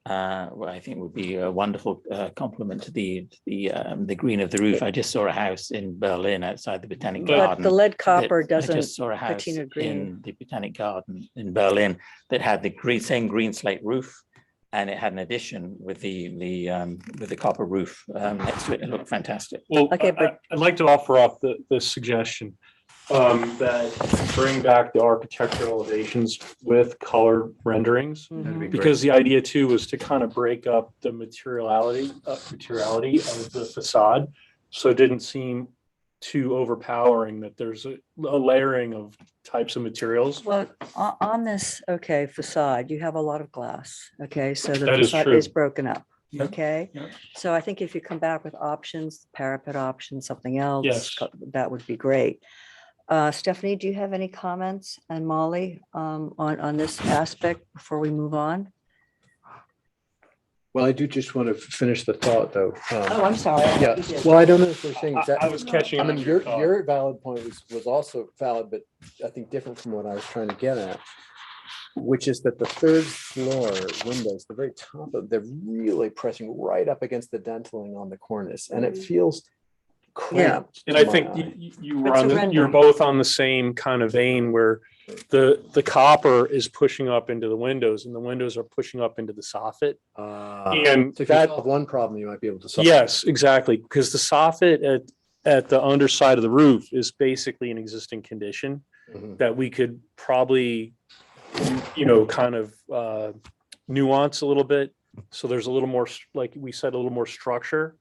well, I think would be a wonderful complement to the green of the roof. I just saw a house in Berlin outside the Botanic But Garden. the lead that- copper I doesn't just saw a house patina green. in the Botanic Garden in Berlin that had the same green slate roof, and it had an addition with the copper roof next to it. It looked fantastic. well, Okay, but- I'd like to offer up the suggestion that bring back the architectural elevations with color renderings. Mhm. That'd be great. Because the idea too was to kind of break up the materiality of the facade. So it didn't seem too overpowering that there's a layering of types of materials. Well, on this, okay, facade, you have a lot of glass, okay, so the That is facade true. is broken up, Yeah, okay? yeah. So I think if you come back with options, parapet option, something else, Yes. that would be great. Stephanie, do you have any comments, and Molly, on this aspect before we move on? Well, I do just want to finish the thought, though. Oh, I'm sorry. I Yeah, thought you did. well, I don't know if we're saying I exactly. was catching I on mean, your thought. your valid point was also valid, but I think different from what I was trying to get at, which is that the third floor windows, the very top of, they're really pressing right up against the dentailing on the cornice, and it feels cramped. And to I my think eye. you were It's a on, you're rendering. both on the same kind of vein where the copper is pushing up into the windows and the windows are pushing up into the soffit. And So if you that, solve one problem, you might be able to solve. yes, exactly, because the soffit at the underside of the roof is basically an existing condition Mhm. that we could probably, you know, kind of nuance a little bit. So there's a little more, like we said, a little more structure.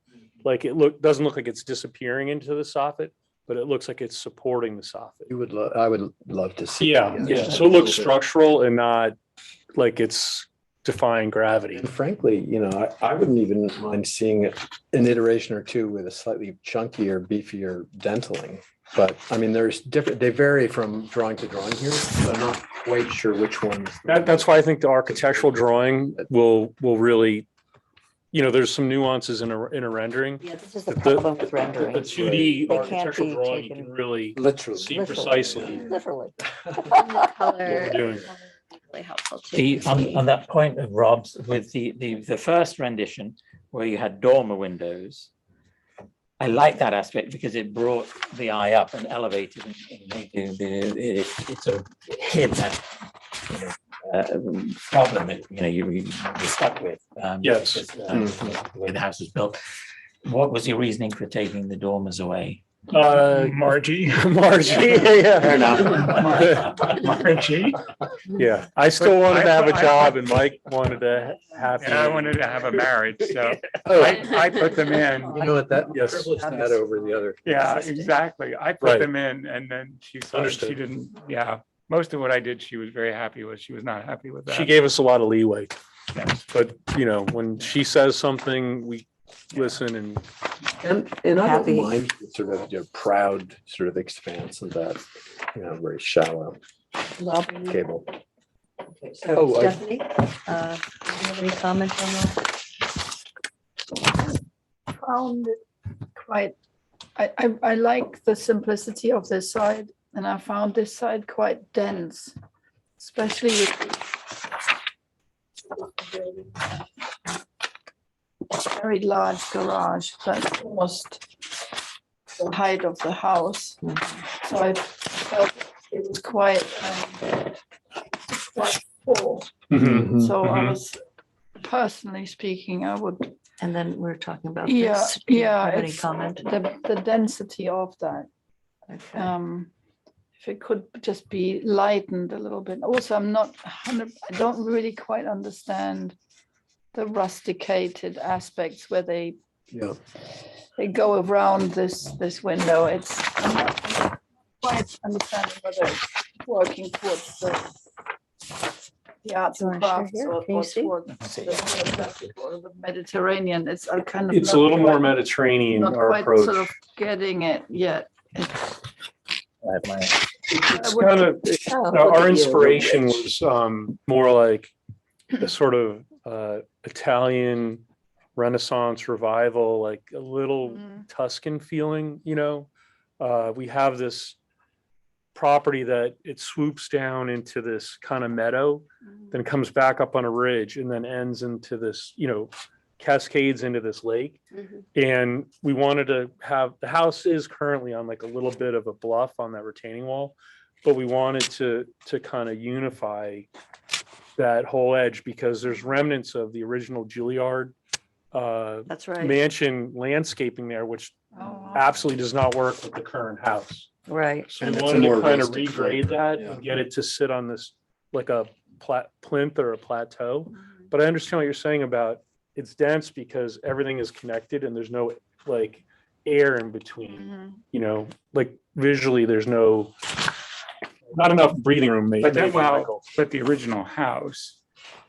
Like doesn't look like it's disappearing into the soffit, but it looks like it's supporting the soffit. I would love to see. Yeah, that, yeah. So it looks structural and not like it's defying gravity. And frankly, you know, I wouldn't even mind seeing an iteration or two with a slightly chunkier, beefier dentailing. But I mean, there's different, they vary from drawing to drawing here. So I'm not quite sure which one. That's why I think the architectural drawing will really, you know, there's some nuances in a rendering. Yeah, this is the The- problem with rendering. The 2D They can't architectural be drawing, you taken can really Literally. see Literally. precisely Literally. And the color what we're doing. is really helpful too. On that point of Rob's, with the first rendition where you had dormer windows, I like that aspect because it brought the eye up and elevated and made it sort of hid that, you know, problem that, you know, you're stuck with. Yes. because, the way the house was built. What was your reasoning for taking the dormers away? Margie. Margie, yeah. Fair enough. Margie. Yeah, I still wanted to have a I- job and Mike wanted to have. And I wanted to have a marriage, so Oh, I put them in. you know what, that Yes. privileged that over the other. Yeah, exactly. I put Right. them in and then she said she Understood. didn't, yeah. Most of what I did, she was very happy with. She was not happy with that. She gave us a lot of leeway, Yes. but you know, when she says something, we listen and And I Happy. don't mind sort of your proud sort of expanse of that, very shallow cable. Okay, Oh, So I- Stephanie, do you have any comment on that? Found it quite, I like the simplicity of this side, and I found this side quite dense, especially with very large garage, that's almost the height of the house. So I felt it was quite full. Mm-hmm. So I Mhm. was, personally speaking, I would, And then we're talking about yeah, this. Do you yeah, have any it's comment? the density of that. Okay. If it could just be lightened a little bit. Also, I don't really quite understand the rusticated aspects where they Yeah. go around this window. I'm not quite understanding whether it's working towards the arts and Wanna share crafts here? or Can you see? towards the Mediterranean. It's I kind of It's a not little more quite- Mediterranean, not our quite approach. sort of getting it yet. It's kind of, Oh, look our at you. inspiration was more like a sort of Italian Renaissance revival, like a little Mm. Tuscan feeling, we have this property that it swoops down into this kind of meadow, then comes back up on a ridge and then ends into this, cascades into this lake. Mhm. And we wanted to have, the house is currently on like a little bit of a bluff on that retaining wall, but we wanted to kind of unify that whole edge because there's remnants of the original Juilliard That's right. mansion landscaping there, which Oh, absolutely does not work with the current house. Right. So And we it's a wanted to more kind of rustic regrade flavor, that yeah. and get it to sit on this, like a plinth or a plateau. But I understand what you're saying about it's dense because everything is connected and there's no like air in between, like visually, there's not enough breathing room. But then, but the original house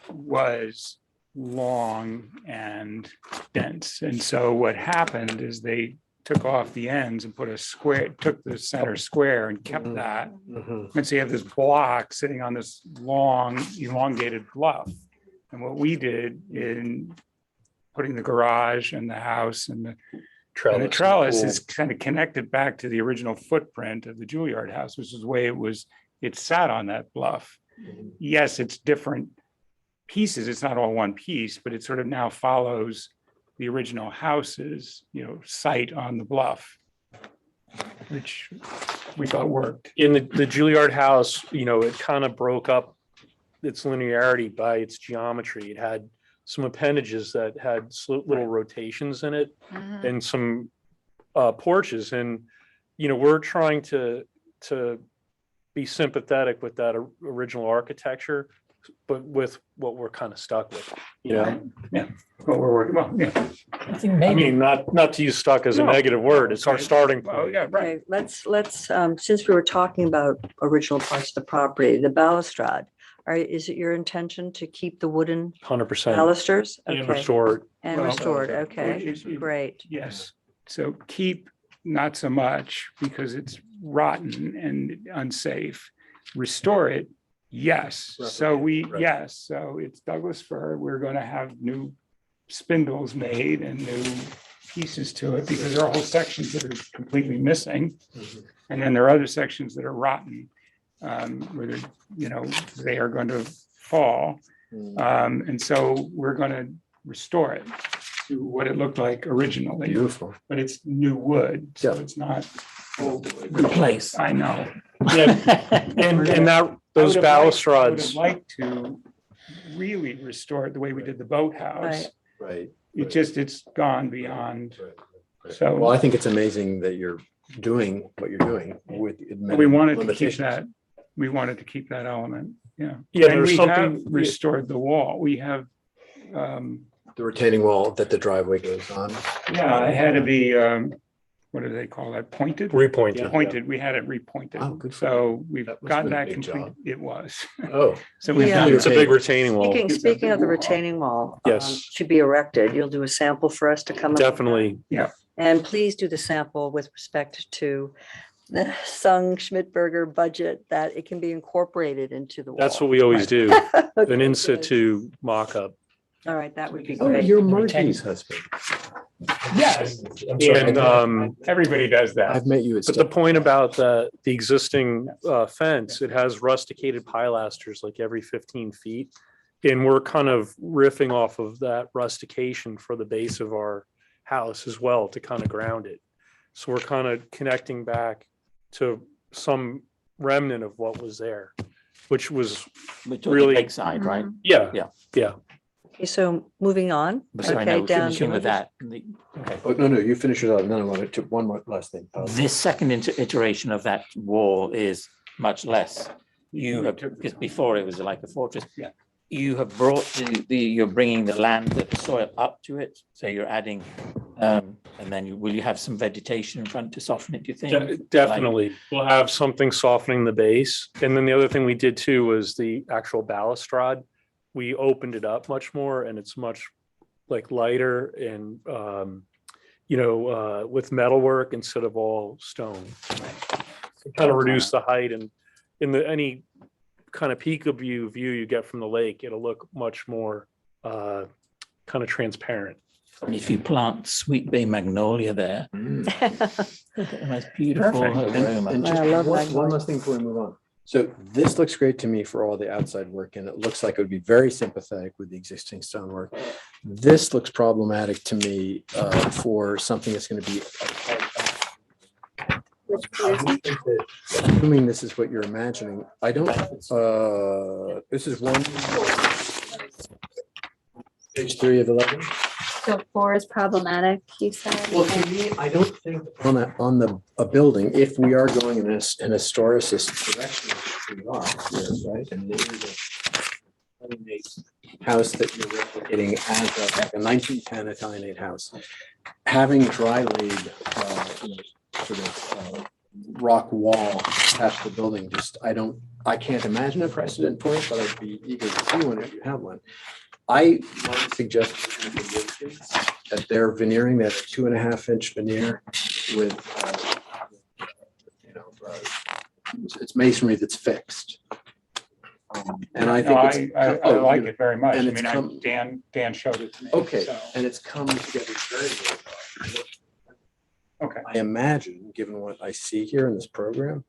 was long and dense. And so what happened is they took off the ends and put a square, took the center square and kept that. Mhm. And so you have this block sitting on this long elongated bluff. And what we did in putting the garage and the house and the trellis is kind of connected back to the original footprint of the Juilliard house, which is the way it sat on that bluff. Yes, it's different pieces. It's not all one piece, but it sort of now follows the original house's, site on the bluff, which we thought worked. In the Juilliard house, it kind of broke up its linearity by its geometry. It had some appendages that had little rotations in it and some porches. And, we're trying to be sympathetic with that original architecture, but with what we're kind of stuck with, Yeah. But we're working, well, yeah. I mean, not to use stuck as a No. negative word. It's our starting Oh, point. yeah, right. Okay, let's, since we were talking about original parts of the property, the balustrade, is it your intention to keep the wooden 100%. balusters? And Okay. restored. And Well, restored, okay, it- great. Yes, so keep not so much because it's rotten and unsafe. Restore it, yes. So Replicate, so it's Douglas fir. We're going to have new spindles made and new pieces to it because there are whole sections that are completely missing. Mhm. And then there are other sections that are rotten, where they are going to fall. And so we're going to restore it to what it looked like originally, Beautiful. but it's new wood, so Yeah. it's not old wood. Replace. I know. And that, those I would balustrades, have liked to really restore it the way we did the boathouse. Right. Right. It's gone beyond. Right. So- Well, I think it's amazing that you're doing what you're doing with. We wanted to keep limitations. that, we wanted to keep that element, yeah. Yeah, And there's we have something- restored the wall. We have, The retaining wall that the driveway goes on. yeah, it had to be, what do they call that, pointed? Repointed. Pointed, we had it repointed. Oh, good for So we've That must gotten have been a that big complete. job. It was. Oh, So we've Yeah. done It's a big retaining wall. Speaking of the retaining wall. Yes. To be erected, you'll do a sample for us to come. up with that? Definitely. And please do the sample with respect to the Sung Schmidberger budget, that it can be incorporated into the wall. That's what we always do. Okay, An good. in situ mock-up. All right, that would be oh, great. you're Margie's husband. Yes, And, everybody does that. I've met you at. but the point about the existing fence, it has rusticated pilasters like every 15 feet. And we're kind of riffing off of that rustication for the base of our house as well to kind of ground it. So we're kind of connecting back to some remnant of what was there, which was, We're talking Really- lakeside, right? yeah, Yeah. yeah. Okay, so moving on. But sorry, Okay, no, down. finishing with that. Okay. Oh, no, you finish it up. And then I want to, one more last thing. This second iteration of that wall is much less. You have, because before it was like a fortress. Yeah. You have brought you're bringing the land, the soil up to it, so you're adding, and then will you have some vegetation in front to soften it, do you think? Definitely. We'll have something softening the base. And then the other thing we did too was the actual balustrade. We opened it up much more and it's much like lighter and, with metalwork instead of all stone. Kind of reduce the height and in any kind of peekaboo view you get from the lake, it'll look much more kind of transparent. And if you plant sweet bay magnolia there, the most beautiful Perfect. aroma. And I just love one magnolia. last thing before we move on. So this looks great to me for all the outside work, and it looks like it would be very sympathetic with the existing stonework. This looks problematic to me for something that's going to be. Assuming this is what you're imagining, I don't, this is one. Page 3 of 11. So 4 is problematic, you said? Well, to me, I don't think on a building, if we are going in an historicist direction, which we are, right? And there is a house that you're replicating as like a 1910 Italianate house, having dry laid, sort of rock wall attached to the building, I can't imagine a precedent for it, but I'd be eager to see one if you have one. I might suggest that they're veneering, that 2.5-inch veneer with, it's masonry that's fixed. And I No, think I like it very much. I and it's mean, come- Dan showed it to me. Okay, so- and it's come together very well. Okay. I imagine, given what I see here in this program,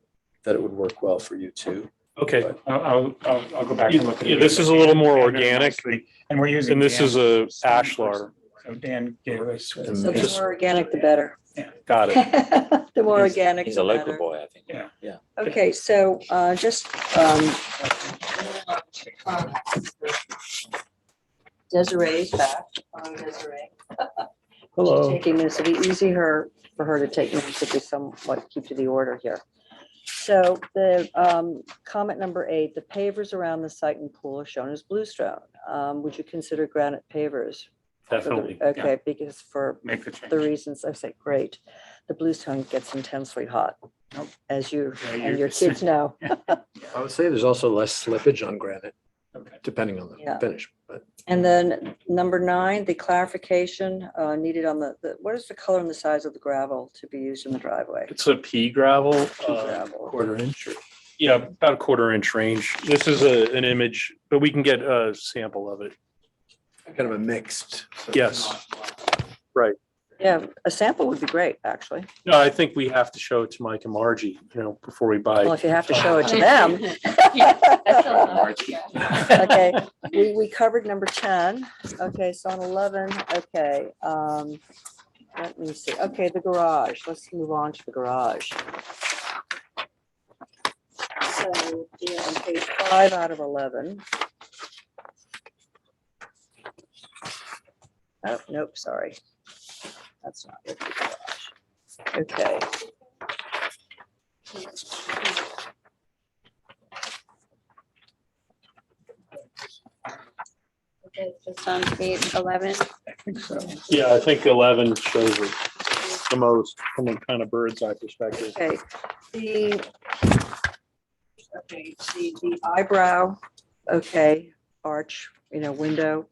that it would work well for you too. Okay. I'll go back and look at it. Yeah, this is a little more Dan, organic. And we're using. And this is a Dan's ashlar. So Dan gave us. So the more organic, the better. Got it. The more organic. He's the a local better. boy, I think. Yeah. Yeah. Okay, so just Desiree's back. Desiree. Hello. Taking minutes, it'll be easier for her to take minutes if we somewhat keep to the order here. So the comment number 8, the pavers around the site and pool are shown as bluestone. Would you consider granite pavers? Definitely. Okay, because for Make the change. the reasons I say, great. The bluestone gets intensely hot, Nope. as you Yeah, and you're your just- kids know. I would say there's also less slippage on granite, Okay. depending on Yeah. the finish, but. And then number 9, the clarification needed on the, what is the color and the size of the gravel to be used in the driveway? It's a pea gravel. Gravel. 1/4 inch. Yeah, about a 1/4 inch range. This is an image, but we can get a sample of it. Kind of a mixed. Yes. Yeah, a sample would be great, actually. No, I think we have to show it to Mike and Margie, before we buy. Well, if you have to show it to them. Okay, we covered number 10. Okay, so on 11, okay. Let me see. Okay, the garage. Let's move on to the garage. So, yeah, on page 5 out of 11. Oh, nope, sorry. That's not it. The garage. Okay. Okay, just on page 11. I think so. Yeah, I think 11 shows it the most from a kind of bird's eye perspective. Okay, the, okay, the eyebrow, okay, arch, window,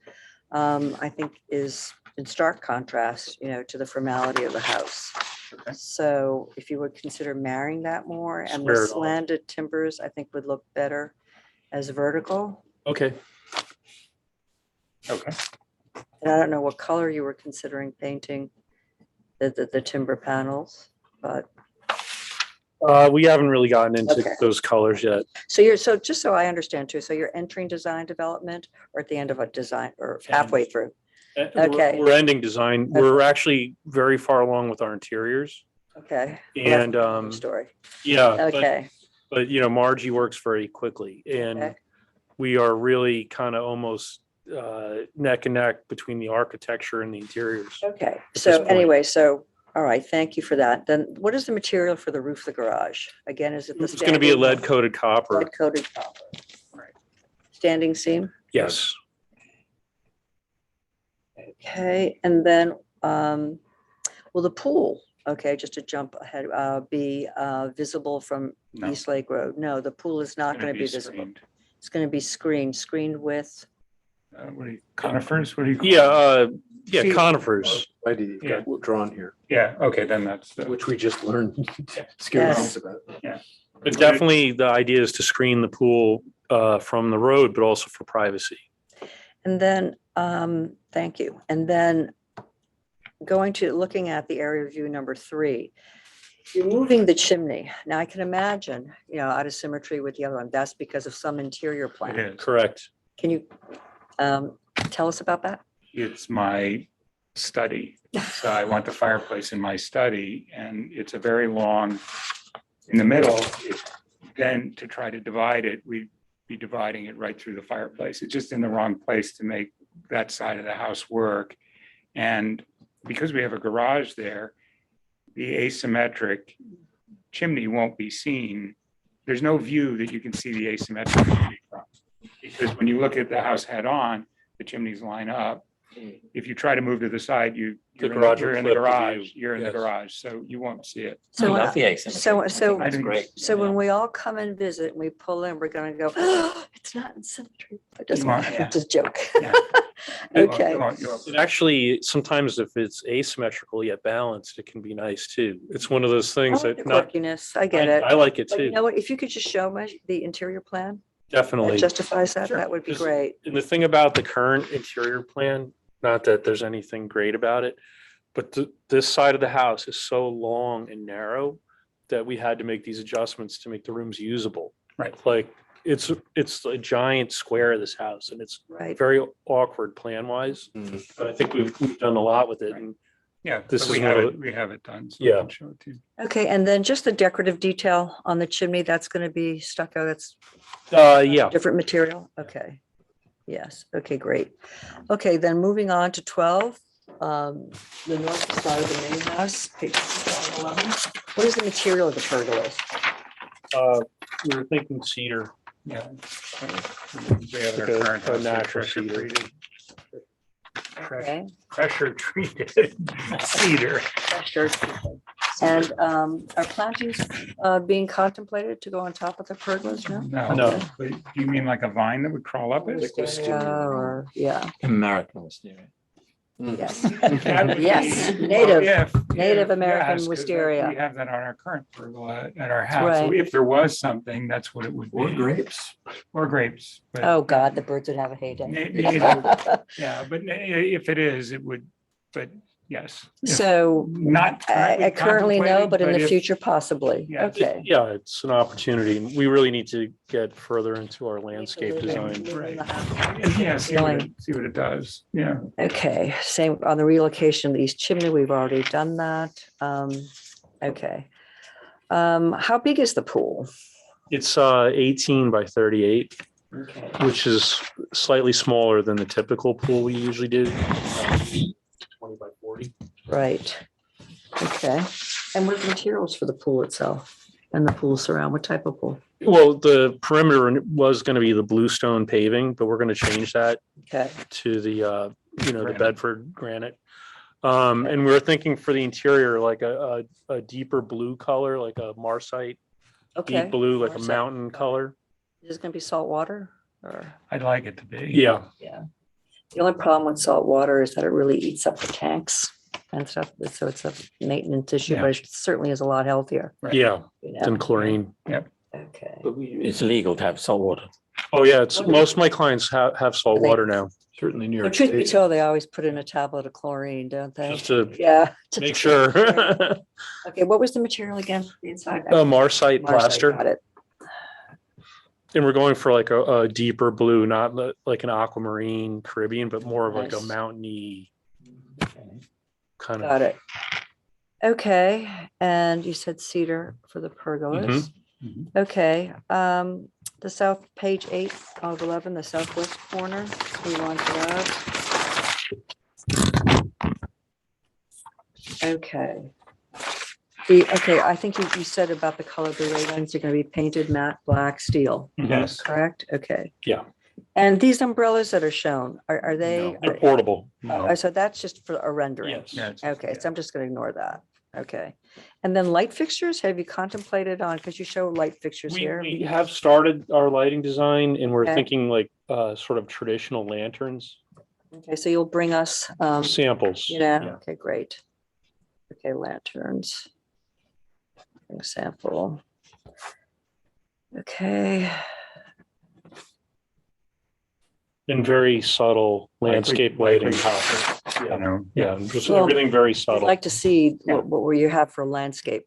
I think is in stark contrast, to the formality of the house. Okay. So if you would consider marrying that more, and Square the it off. slanted timbers, I think would look better as vertical. Okay. Okay. And I don't know what color you were considering painting the timber panels, but, We haven't really gotten into Okay. those colors yet. so just so I understand too, so you're entering design development or at the end of a design or halfway through? Okay. We're ending design. We're actually very far along with our interiors. Okay. And Story. yeah, Okay, but Margie works very quickly, and Okay. we are really kind of almost neck and neck between the architecture and the interiors. okay. this So point. anyway, all right, thank you for that. Then what is the material for the roof of the garage? Again, is it the? It's going to be a standard lead coated copper. Lead-coated copper. Right. Standing seam? Yes. Okay, and then, will the pool, okay, just to jump ahead, be visible from No. East Lake Road? No, the pool is not going to be visible. screened. It's going to be screened with, What do you, conifers? What do you? call Yeah. it? See- Conifers. Right, you've got drawn here, Yeah, okay, then that's, the- which we just learned. Scary Yes. things about. But definitely the idea is to screen the pool from the road, but also for privacy. and then, thank you. And then looking at the area view number 3, you're moving the chimney. Now I can imagine, out of symmetry with the other one, that's because of some interior it plan. is. Correct. Can you tell us about that? It's my study. So I want the fireplace in my study, and it's a very long, in the middle, then to try to divide it, we'd be dividing it right through the fireplace. It's just in the wrong place to make that side of the house work. And because we have a garage there, the asymmetric chimney won't be seen. There's no view that you can see the asymmetric chimney from. Because when you look at the house head on, the chimneys line up. If you try to move to the side, you're garage will in the clip the garage, view. you're in the Yes. garage, so you won't see it. I So, love the asymmetry. so- I so- think that's I think- great. So when we all come and visit and we pull in, we're gonna go, "Oh, it's not in symmetry." Just Yeah. a joke. Yeah. Okay. You won't. It actually, sometimes if it's asymmetrical yet balanced, it can be nice too. It's one of those I things like that the not, quirkiness. I get it. I like it But you too, know what? If you could just show me the interior plan that definitely. justifies that, that would be Just- great. And the thing about the current interior plan, not that there's anything great about it, but this side of the house is so long and narrow that we had to make these adjustments to make the rooms usable. Right. Like, it's a giant square of this house, and it's Right. very awkward plan wise. But I think we've done a lot with it. And Yeah, This but is we one have of it, we have it done. So Yeah. I'll show it to you. Okay, and then just the decorative detail on the chimney, that's gonna be stucco, that's yeah, different material? Okay. Yes, okay, great. Okay, then moving on to 12, the north side of the main house, page 11. What is the material of the pergolas? we were thinking cedar. Yeah. We have Like our a- current a house, natural pressure cedar. treated. Okay. Pressure treated cedar. Sure. And are plantings being contemplated to go on top of the pergolas now? No, No. but do you mean like a vine that would crawl up it? Wisteria or, yeah, American wisteria. yes. That would be- Yes, well, native, if- Native if- American yes, 'cause wisteria. We have that on our current pergola at our house. So Right. if there was something, that's what it would be. Or grapes. Or grapes. but- Oh, God, the birds would have a heyday. Yeah, but if it is, it would, but yes. If So Not. I currently no, but in the if- future possibly. Yeah. Okay. Yeah, it's an opportunity. We really need to get further into our landscape design. Right. Yeah, see what it does. Yeah. Okay, same on the relocation of the east chimney, we've already done that. Okay. How big is the pool? It's 18 by 38, Okay. which is slightly smaller than the typical pool we usually do. 20 by 40. Right. Okay. And what are the materials for the pool itself? And the pool surround, what type of pool? Well, the perimeter was going to be the bluestone paving, but we're going to change that Okay, to the, the Granite. Bedford granite. And we were thinking for the interior, like a deeper blue color, like a Marsite, okay. deep blue, like a Marsite. mountain color. Is it gonna be salt water or? I'd like it to be. Yeah. Yeah. The only problem with salt water is that it really eats up the tanks and stuff. So it's a maintenance issue, Yeah. but it certainly is a lot healthier. Right. Yeah. you Than know? chlorine. Okay. But it's illegal to have salt water. Oh, yeah. It's most of my clients have salt water now, Certainly New But York truth be State. told, they always put in a tablet of chlorine, don't they? just to Yeah. make sure. Okay, what was the material again? The inside? Marsite Marsite, plaster. got it. And we're going for like a deeper blue, not like an aquamarine Caribbean, but more of like a Nice. mountainy kind of. Got it. Okay, and you said cedar for the pergolas. Okay, the south, page 8 of 11, the southwest corner, we want that. Okay. Okay, I think you said about the color of the railings, they're gonna be painted matte black steel, Yes. correct? Okay. Yeah. And these umbrellas that are shown, are they? They're portable. So that's just for a rendering? Yes. Yeah, it's- Okay, so I'm just gonna ignore that. Okay. And then light fixtures, have you contemplated on, because you show light fixtures here? We have started our lighting design and we're Okay. thinking like sort of traditional lanterns, Okay, so you'll bring us, samples. yeah, okay, great. Okay, lanterns. Bring a sample. Okay, And very subtle landscape lighting. You know, Yeah, just Well, everything very I'd subtle. like to see what you have for landscape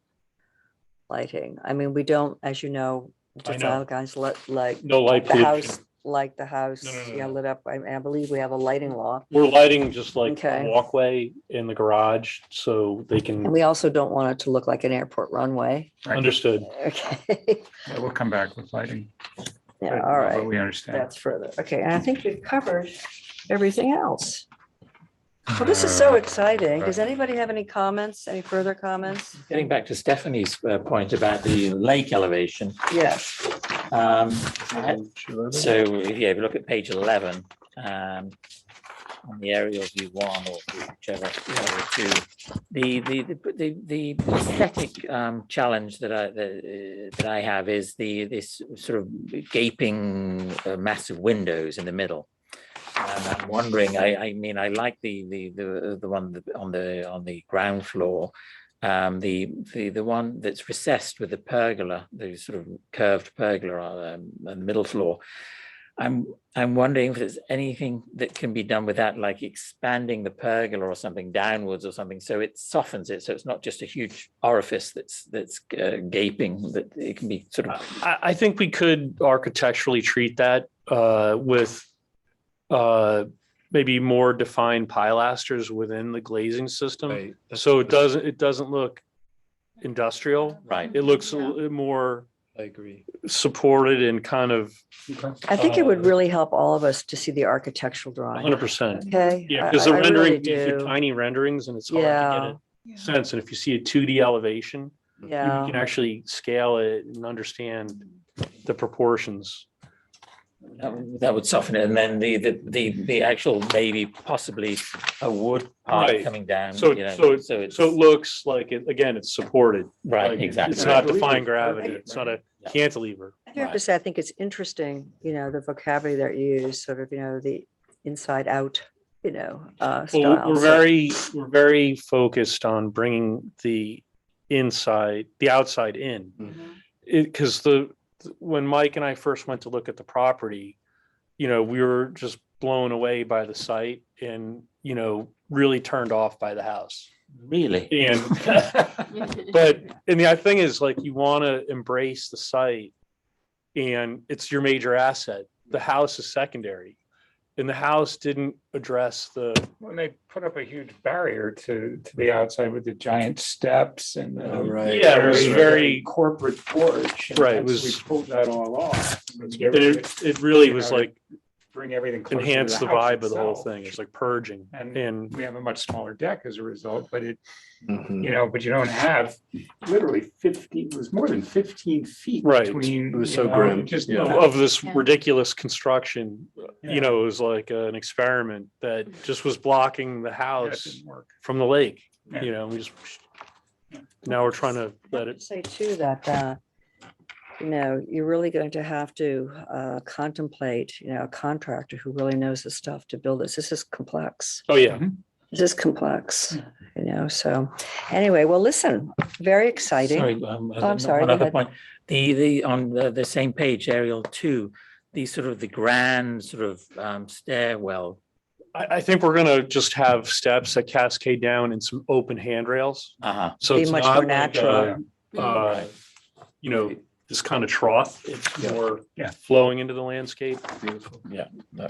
lighting. I mean, we don't, as you know, I design know. guys like No light the house, pollution. like the house, No. yeah, lit up. I believe we have a lighting law. We're lighting just like Okay. a walkway in the garage so they And can, we also don't want it to look like an airport runway. Right. understood. Okay, Yeah, we'll come back with lighting. yeah, but- all but right. We understand. That's further. Okay, and I think we've covered everything else. Well, this is so exciting. Does anybody have any comments, any further comments? Getting back to Stephanie's point about the lake elevation. Yes. So if you look at page 11, on the aerial view 1 or whichever, two, the aesthetic challenge that I have is this sort of gaping massive windows in the middle. And I'm wondering, I mean, I like the one on the ground floor, the one that's recessed with the pergola, the sort of curved pergola on the middle floor. I'm wondering if there's anything that can be done with that, like expanding the pergola or something downwards or something, so it softens it, so it's not just a huge orifice that's gaping. That it can be sort of. I think we could architecturally treat that with maybe more defined pilasters within the glazing system. Right. So it doesn't look industrial. Right. It looks a little more I agree. supported and kind of I think it would really help all of us to see the architectural drawing. 100%. Okay. Yeah, I- because the I really rendering, you do. do tiny renderings and it's hard to get a sense. And if you see a 2D elevation, you Yeah. can actually scale it and understand the proportions. That would soften it, and then the actual maybe possibly a wood part Right. coming down. So you know, it's- it's So it looks like it, again, it's supported. right, Like, exactly. It's not Right. defying gravity. Right. It's not a Yeah. cantilever. I do have to say, I think it's interesting, the vocabulary that you use, sort of, the inside out, Well, style. we're very focused on bringing the outside in. Because when Mike and I first went to look at the property, we were just blown away by the site and, really turned off by the house. Really. And the thing is, like, you want to embrace the site and it's your major asset. The house is secondary. And the house didn't address When they put up a huge barrier to the outside with the giant steps and Oh, right. Yeah, it was very- corporate porch. and Right, it that's- was- We pulled that all off. it really was like bring everything closer to enhance the house vibe of the whole itself. thing. It's like purging. And And we have a much smaller deck as a result, but it, Mhm. you know, but you don't have literally 15, it was more than 15 feet Right. between. It was you so know, grim, Just, yeah. of this Yeah. ridiculous construction, Yeah. you know, it was like an experiment that just was blocking the yeah, it house didn't work. from the lake, Yeah. you know, we just, now we're trying to let I'd it, say too that, you know, you're really going to have to contemplate, you know, a contractor who really knows his stuff to build this. This is complex. oh, yeah. This is complex, you know, so anyway, well, listen, very exciting. Sorry, I'm sorry, one go other ahead. point. The on the same page, aerial 2, the sort of the grand sort of stairwell. I think we're gonna just have steps that cascade down and some open handrails. Uh-huh. So Be it's much not more like, natural. you know, this kind of trough, it's Yeah. more Yeah. flowing into the landscape. Beautiful. Yeah. Yeah.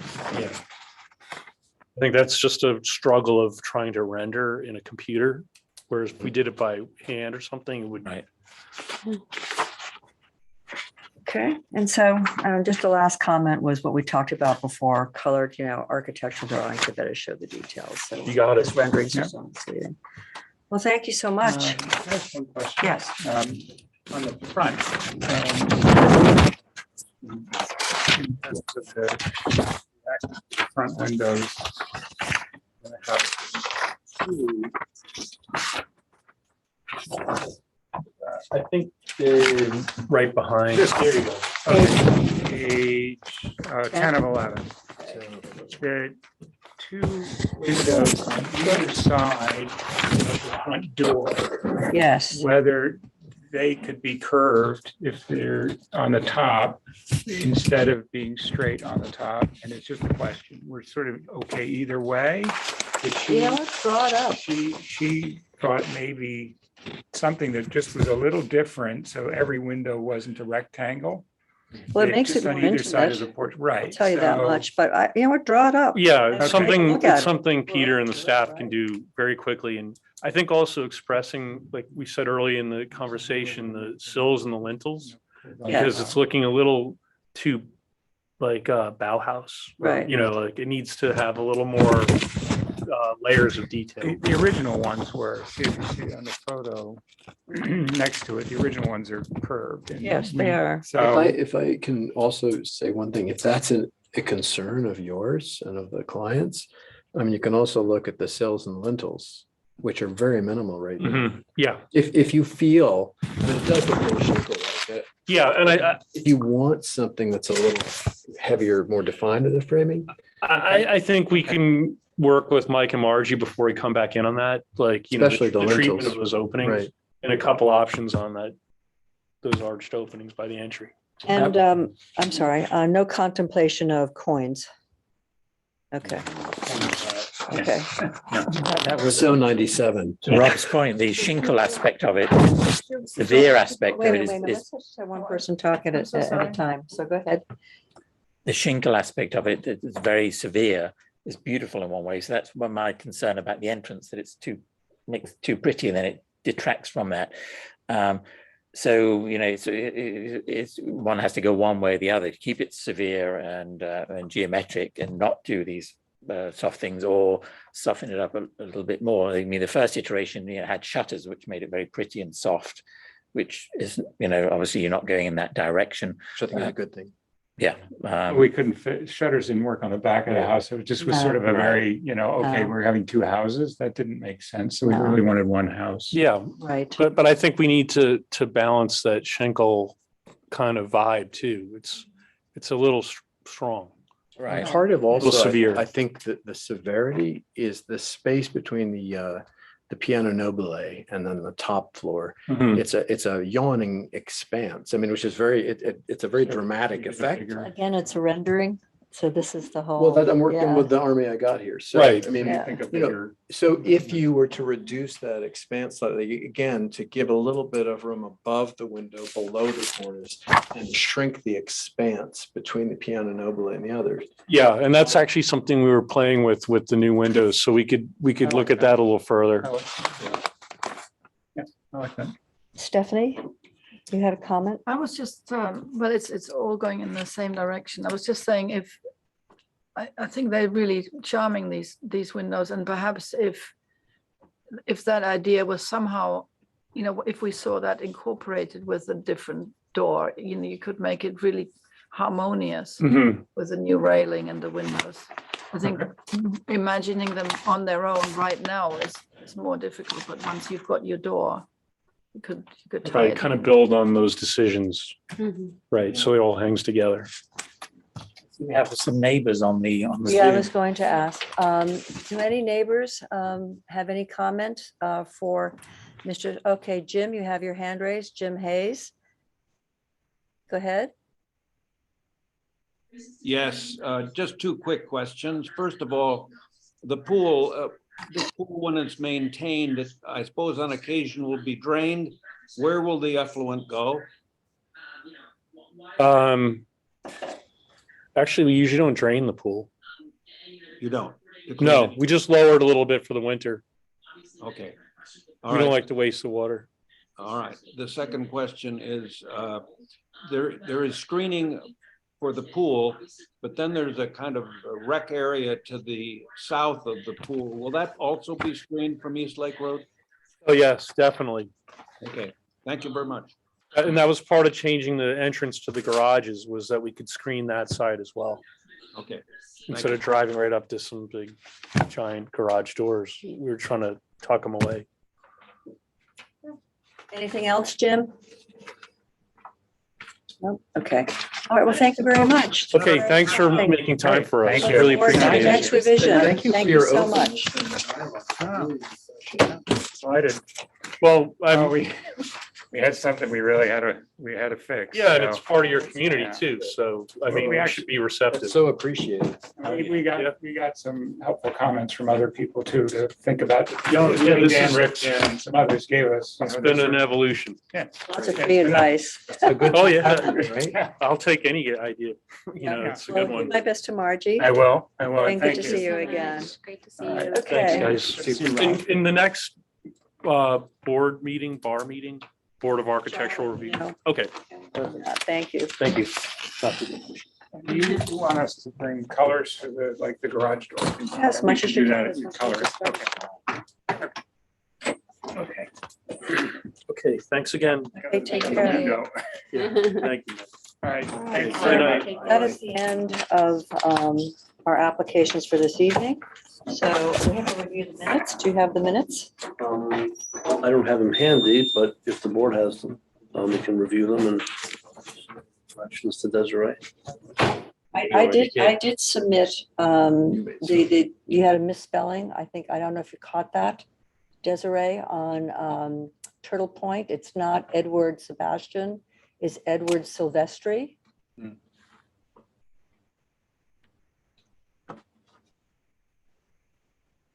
I think that's just a struggle of trying to render in a computer, whereas if we did it by hand or something, it would. Right. Okay, and so just the last comment was what we talked about before, colored, you know, architectural drawings that better show the details. So You got it. this renderings Yeah. is so misleading. Well, thank you so much. I have one question. Yes. On the front. The front windows. I have two. I think they're right behind. Just there you go. Okay, page 10 of 11. The two windows on either side of the front door, Yes, whether they could be curved if they're on the top instead of being straight on the top. And it's just a question. We're sort of okay either way. But she, yeah, let's draw it up. she thought maybe something that just was a little different, so every window wasn't a rectangle. Well, it That makes it just more on either side of the intimate. porch, right? I'll tell you that so- much, but I, you know what, draw it up. Yeah, Okay. it's something, Look at it's it. something Peter and the to it, staff right? can do very quickly. And I think also expressing, like we said early in the conversation, the sills and the lintels, because it's looking a little too like Bauhaus. Right. You know, like it needs to have a little more layers of detail. The original ones were, see if you see on the photo next to it, the original ones are curved. and Yes, we- they are. So, If I can also say one thing, if that's a concern of yours and of the clients, I mean, you can also look at the sills and lintels, which are very minimal right now. Mhm. Yeah, If you feel, but it does look a little shingle like it. yeah. And If you want something that's a little heavier, more defined in the framing, I think we can work with Mike and Margie before we come back in on that, like, you know, Especially the treatment lintels. of those openings right? and a couple options on that, those arched openings by the entry. And I'm sorry, no contemplation of coins. Okay, okay. That was So 97. to Rob's point, the shinkle aspect of it, severe aspect Wait of a it minute, is let's just have one person talk at I'm a so at a sorry. time. So go ahead. the shinkle aspect of it that is very severe, is beautiful in one way. So that's one my concern about the entrance, that it's makes too pretty and then it detracts from that. So, you know, it's one has to go one way or the other to keep it severe and geometric and not do these soft things or soften it up a little bit more. I mean, the first iteration, you know, had shutters, which made it very pretty and soft, which is, you know, obviously you're not going in that direction. Which I think is a good thing. Yeah. we couldn't fit, shutters didn't work on the back of the house. So it just was sort of a very, you know, okay, No. we're having two houses. That didn't make sense. So we No. really wanted one house. Yeah, Right. but I think we need to balance that Schenkel kind of vibe too. It's a little strong. Right. Part of also, severe. I think that the severity is the space between the piano nobile and then the top floor. Mhm. It's a yawning expanse. I mean, which is it's a very dramatic effect. Again, it's a rendering. So this is the whole. Well, that I'm working yeah. with the army I got here. So, Right. I mean, Yeah. Think a you know, bigger, so if you were to reduce that expanse slightly, again, to give a little bit of room above the window, below the corners, and shrink the expanse between the piano nobile and the others. Yeah, and that's actually something we were playing with the new windows, so we could look at that a little further. I like yeah, I like that. Stephanie, you had a comment? I was just, well, it's all going in the same direction. I was just saying I think they're really charming, these windows, and perhaps if that idea was somehow, you know, if we saw that incorporated with a different door, you know, you could make it really harmonious Mhm. with the new railing and the windows. I think imagining them on their own right now is more difficult, but once you've got your door, you could tie Right, it kind of in. build on those decisions, Mhm. right? So it all hangs together. We have some neighbors on the Yeah, I Zoom. was going to ask, do any neighbors have any comment for Mr. Okay, Jim, you have your hand raised. Jim Hayes. Go ahead. Yes, just two quick questions. First of all, the pool, this pool, when it's maintained, I suppose on occasion will be drained. Where will the effluent go? Actually, we usually don't drain the pool. You don't? You clean No, it? we just lower it a little bit for the winter. Okay. We All don't right. like to waste the water. All right. The second question is, there is screening for the pool, but then there's a kind of a rec area to the south of the pool. Will that also be screened from East Lake Road? Oh, yes, definitely. Okay, thank you very much. And that was part of changing the entrance to the garages, was that we could screen that side as well. Okay. Instead of driving right up to some big giant garage doors, we were trying to tuck them away. Anything else, Jim? No? Okay. All right, well, thank you very much. Okay, thanks for Thank- making time for us. Thank you. Really Forward to the appreciate Next it. revision. Thank you for Thank you your so openness. much. I did. Well, Oh, we had something we really had to fix. yeah, and it's so, part of your community yeah. too, so I Well, mean, we we actually- should be receptive. So appreciated. We got some helpful comments from other people too, to think about. Yeah, this Dan is- Rich and some others gave us. It's been an evolution. Lots of free advice. Oh, yeah. Yeah, I'll take any idea. You know, it's a Well, good give one. my best to Margie. I will. And good Thank to you. see you again. Great to see All right. you. Okay. Thanks, guys. In the next board meeting, bar meeting, Board of Architectural Review. No. Okay, Thank you. thank you. Do you want us to bring colors for the, like the garage door? Yeah, as much as you Do can. that if you color it. Okay. Okay. Okay, thanks again. Okay, take care. Go. Yeah, thank you. All right. Thanks Good very night. much. That is the end of our applications for this evening. So we have to review the minutes. Do you have the minutes? I don't have them handy, but if the board has them, we can review them and questions to Desiree. I did submit, you had a misspelling. I think, I don't know if you caught that, Desiree, on Turtle Point. It's not Edward Sebastian, it's Edward Silvestri.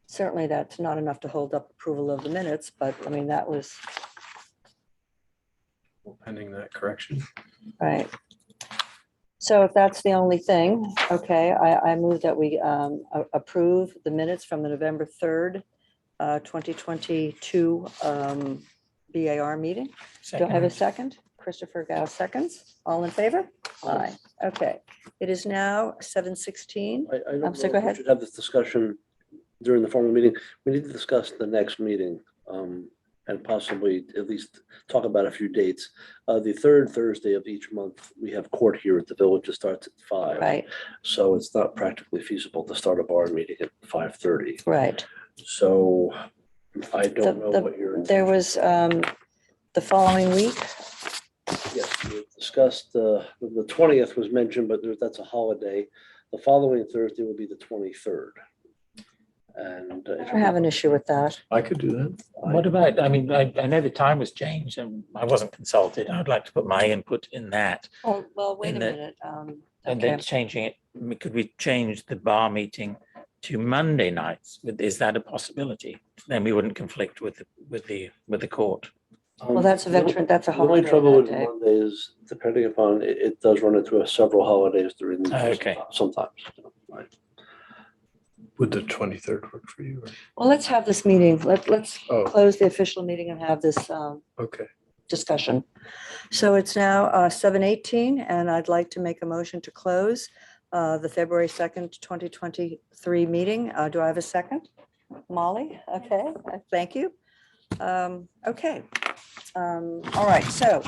Certainly that's not enough to hold up approval of the minutes, but I mean, that was, Pending that correction. right. So if that's the only thing, okay, I move that we approve the minutes from the November 3rd, 2022 BAR meeting. Do I have a second? Christopher Gao seconds. All in favor? Aye. Okay. It is now 7:16. I don't know So if go we ahead. should have this discussion during the formal meeting. We need to discuss the next meeting and possibly at least talk about a few dates. The third Thursday of each month, we have court here at the village. It starts at 5. Right, So it's not practically feasible to start a bar meeting at 5:30. right. So I don't know The- what you're. There was the following week. Yes, we discussed, the 20th was mentioned, but that's a holiday. The following Thursday will be the 23rd. And I don't have an issue with that. I could do that. What about, I mean, I know the time was changed and I wasn't consulted. I'd like to put my input in that. Oh, well, wait a In the- minute. And Okay. then changing it, could we change the bar meeting to Monday nights? Is that a possibility? Then we wouldn't conflict with the court. Well, that's a veteran, that's a The only holiday trouble that with day. Monday is depending upon, it does run into several holidays during the year Okay. sometimes. Right. Would the 23rd work for you? or- Well, let's have this meeting. Let's Oh, close the official meeting and have this okay. discussion. So it's now 7:18, and I'd like to make a motion to close the February 2nd, 2023 meeting. Do I have a second? Molly? Okay, thank you. Okay. All right, so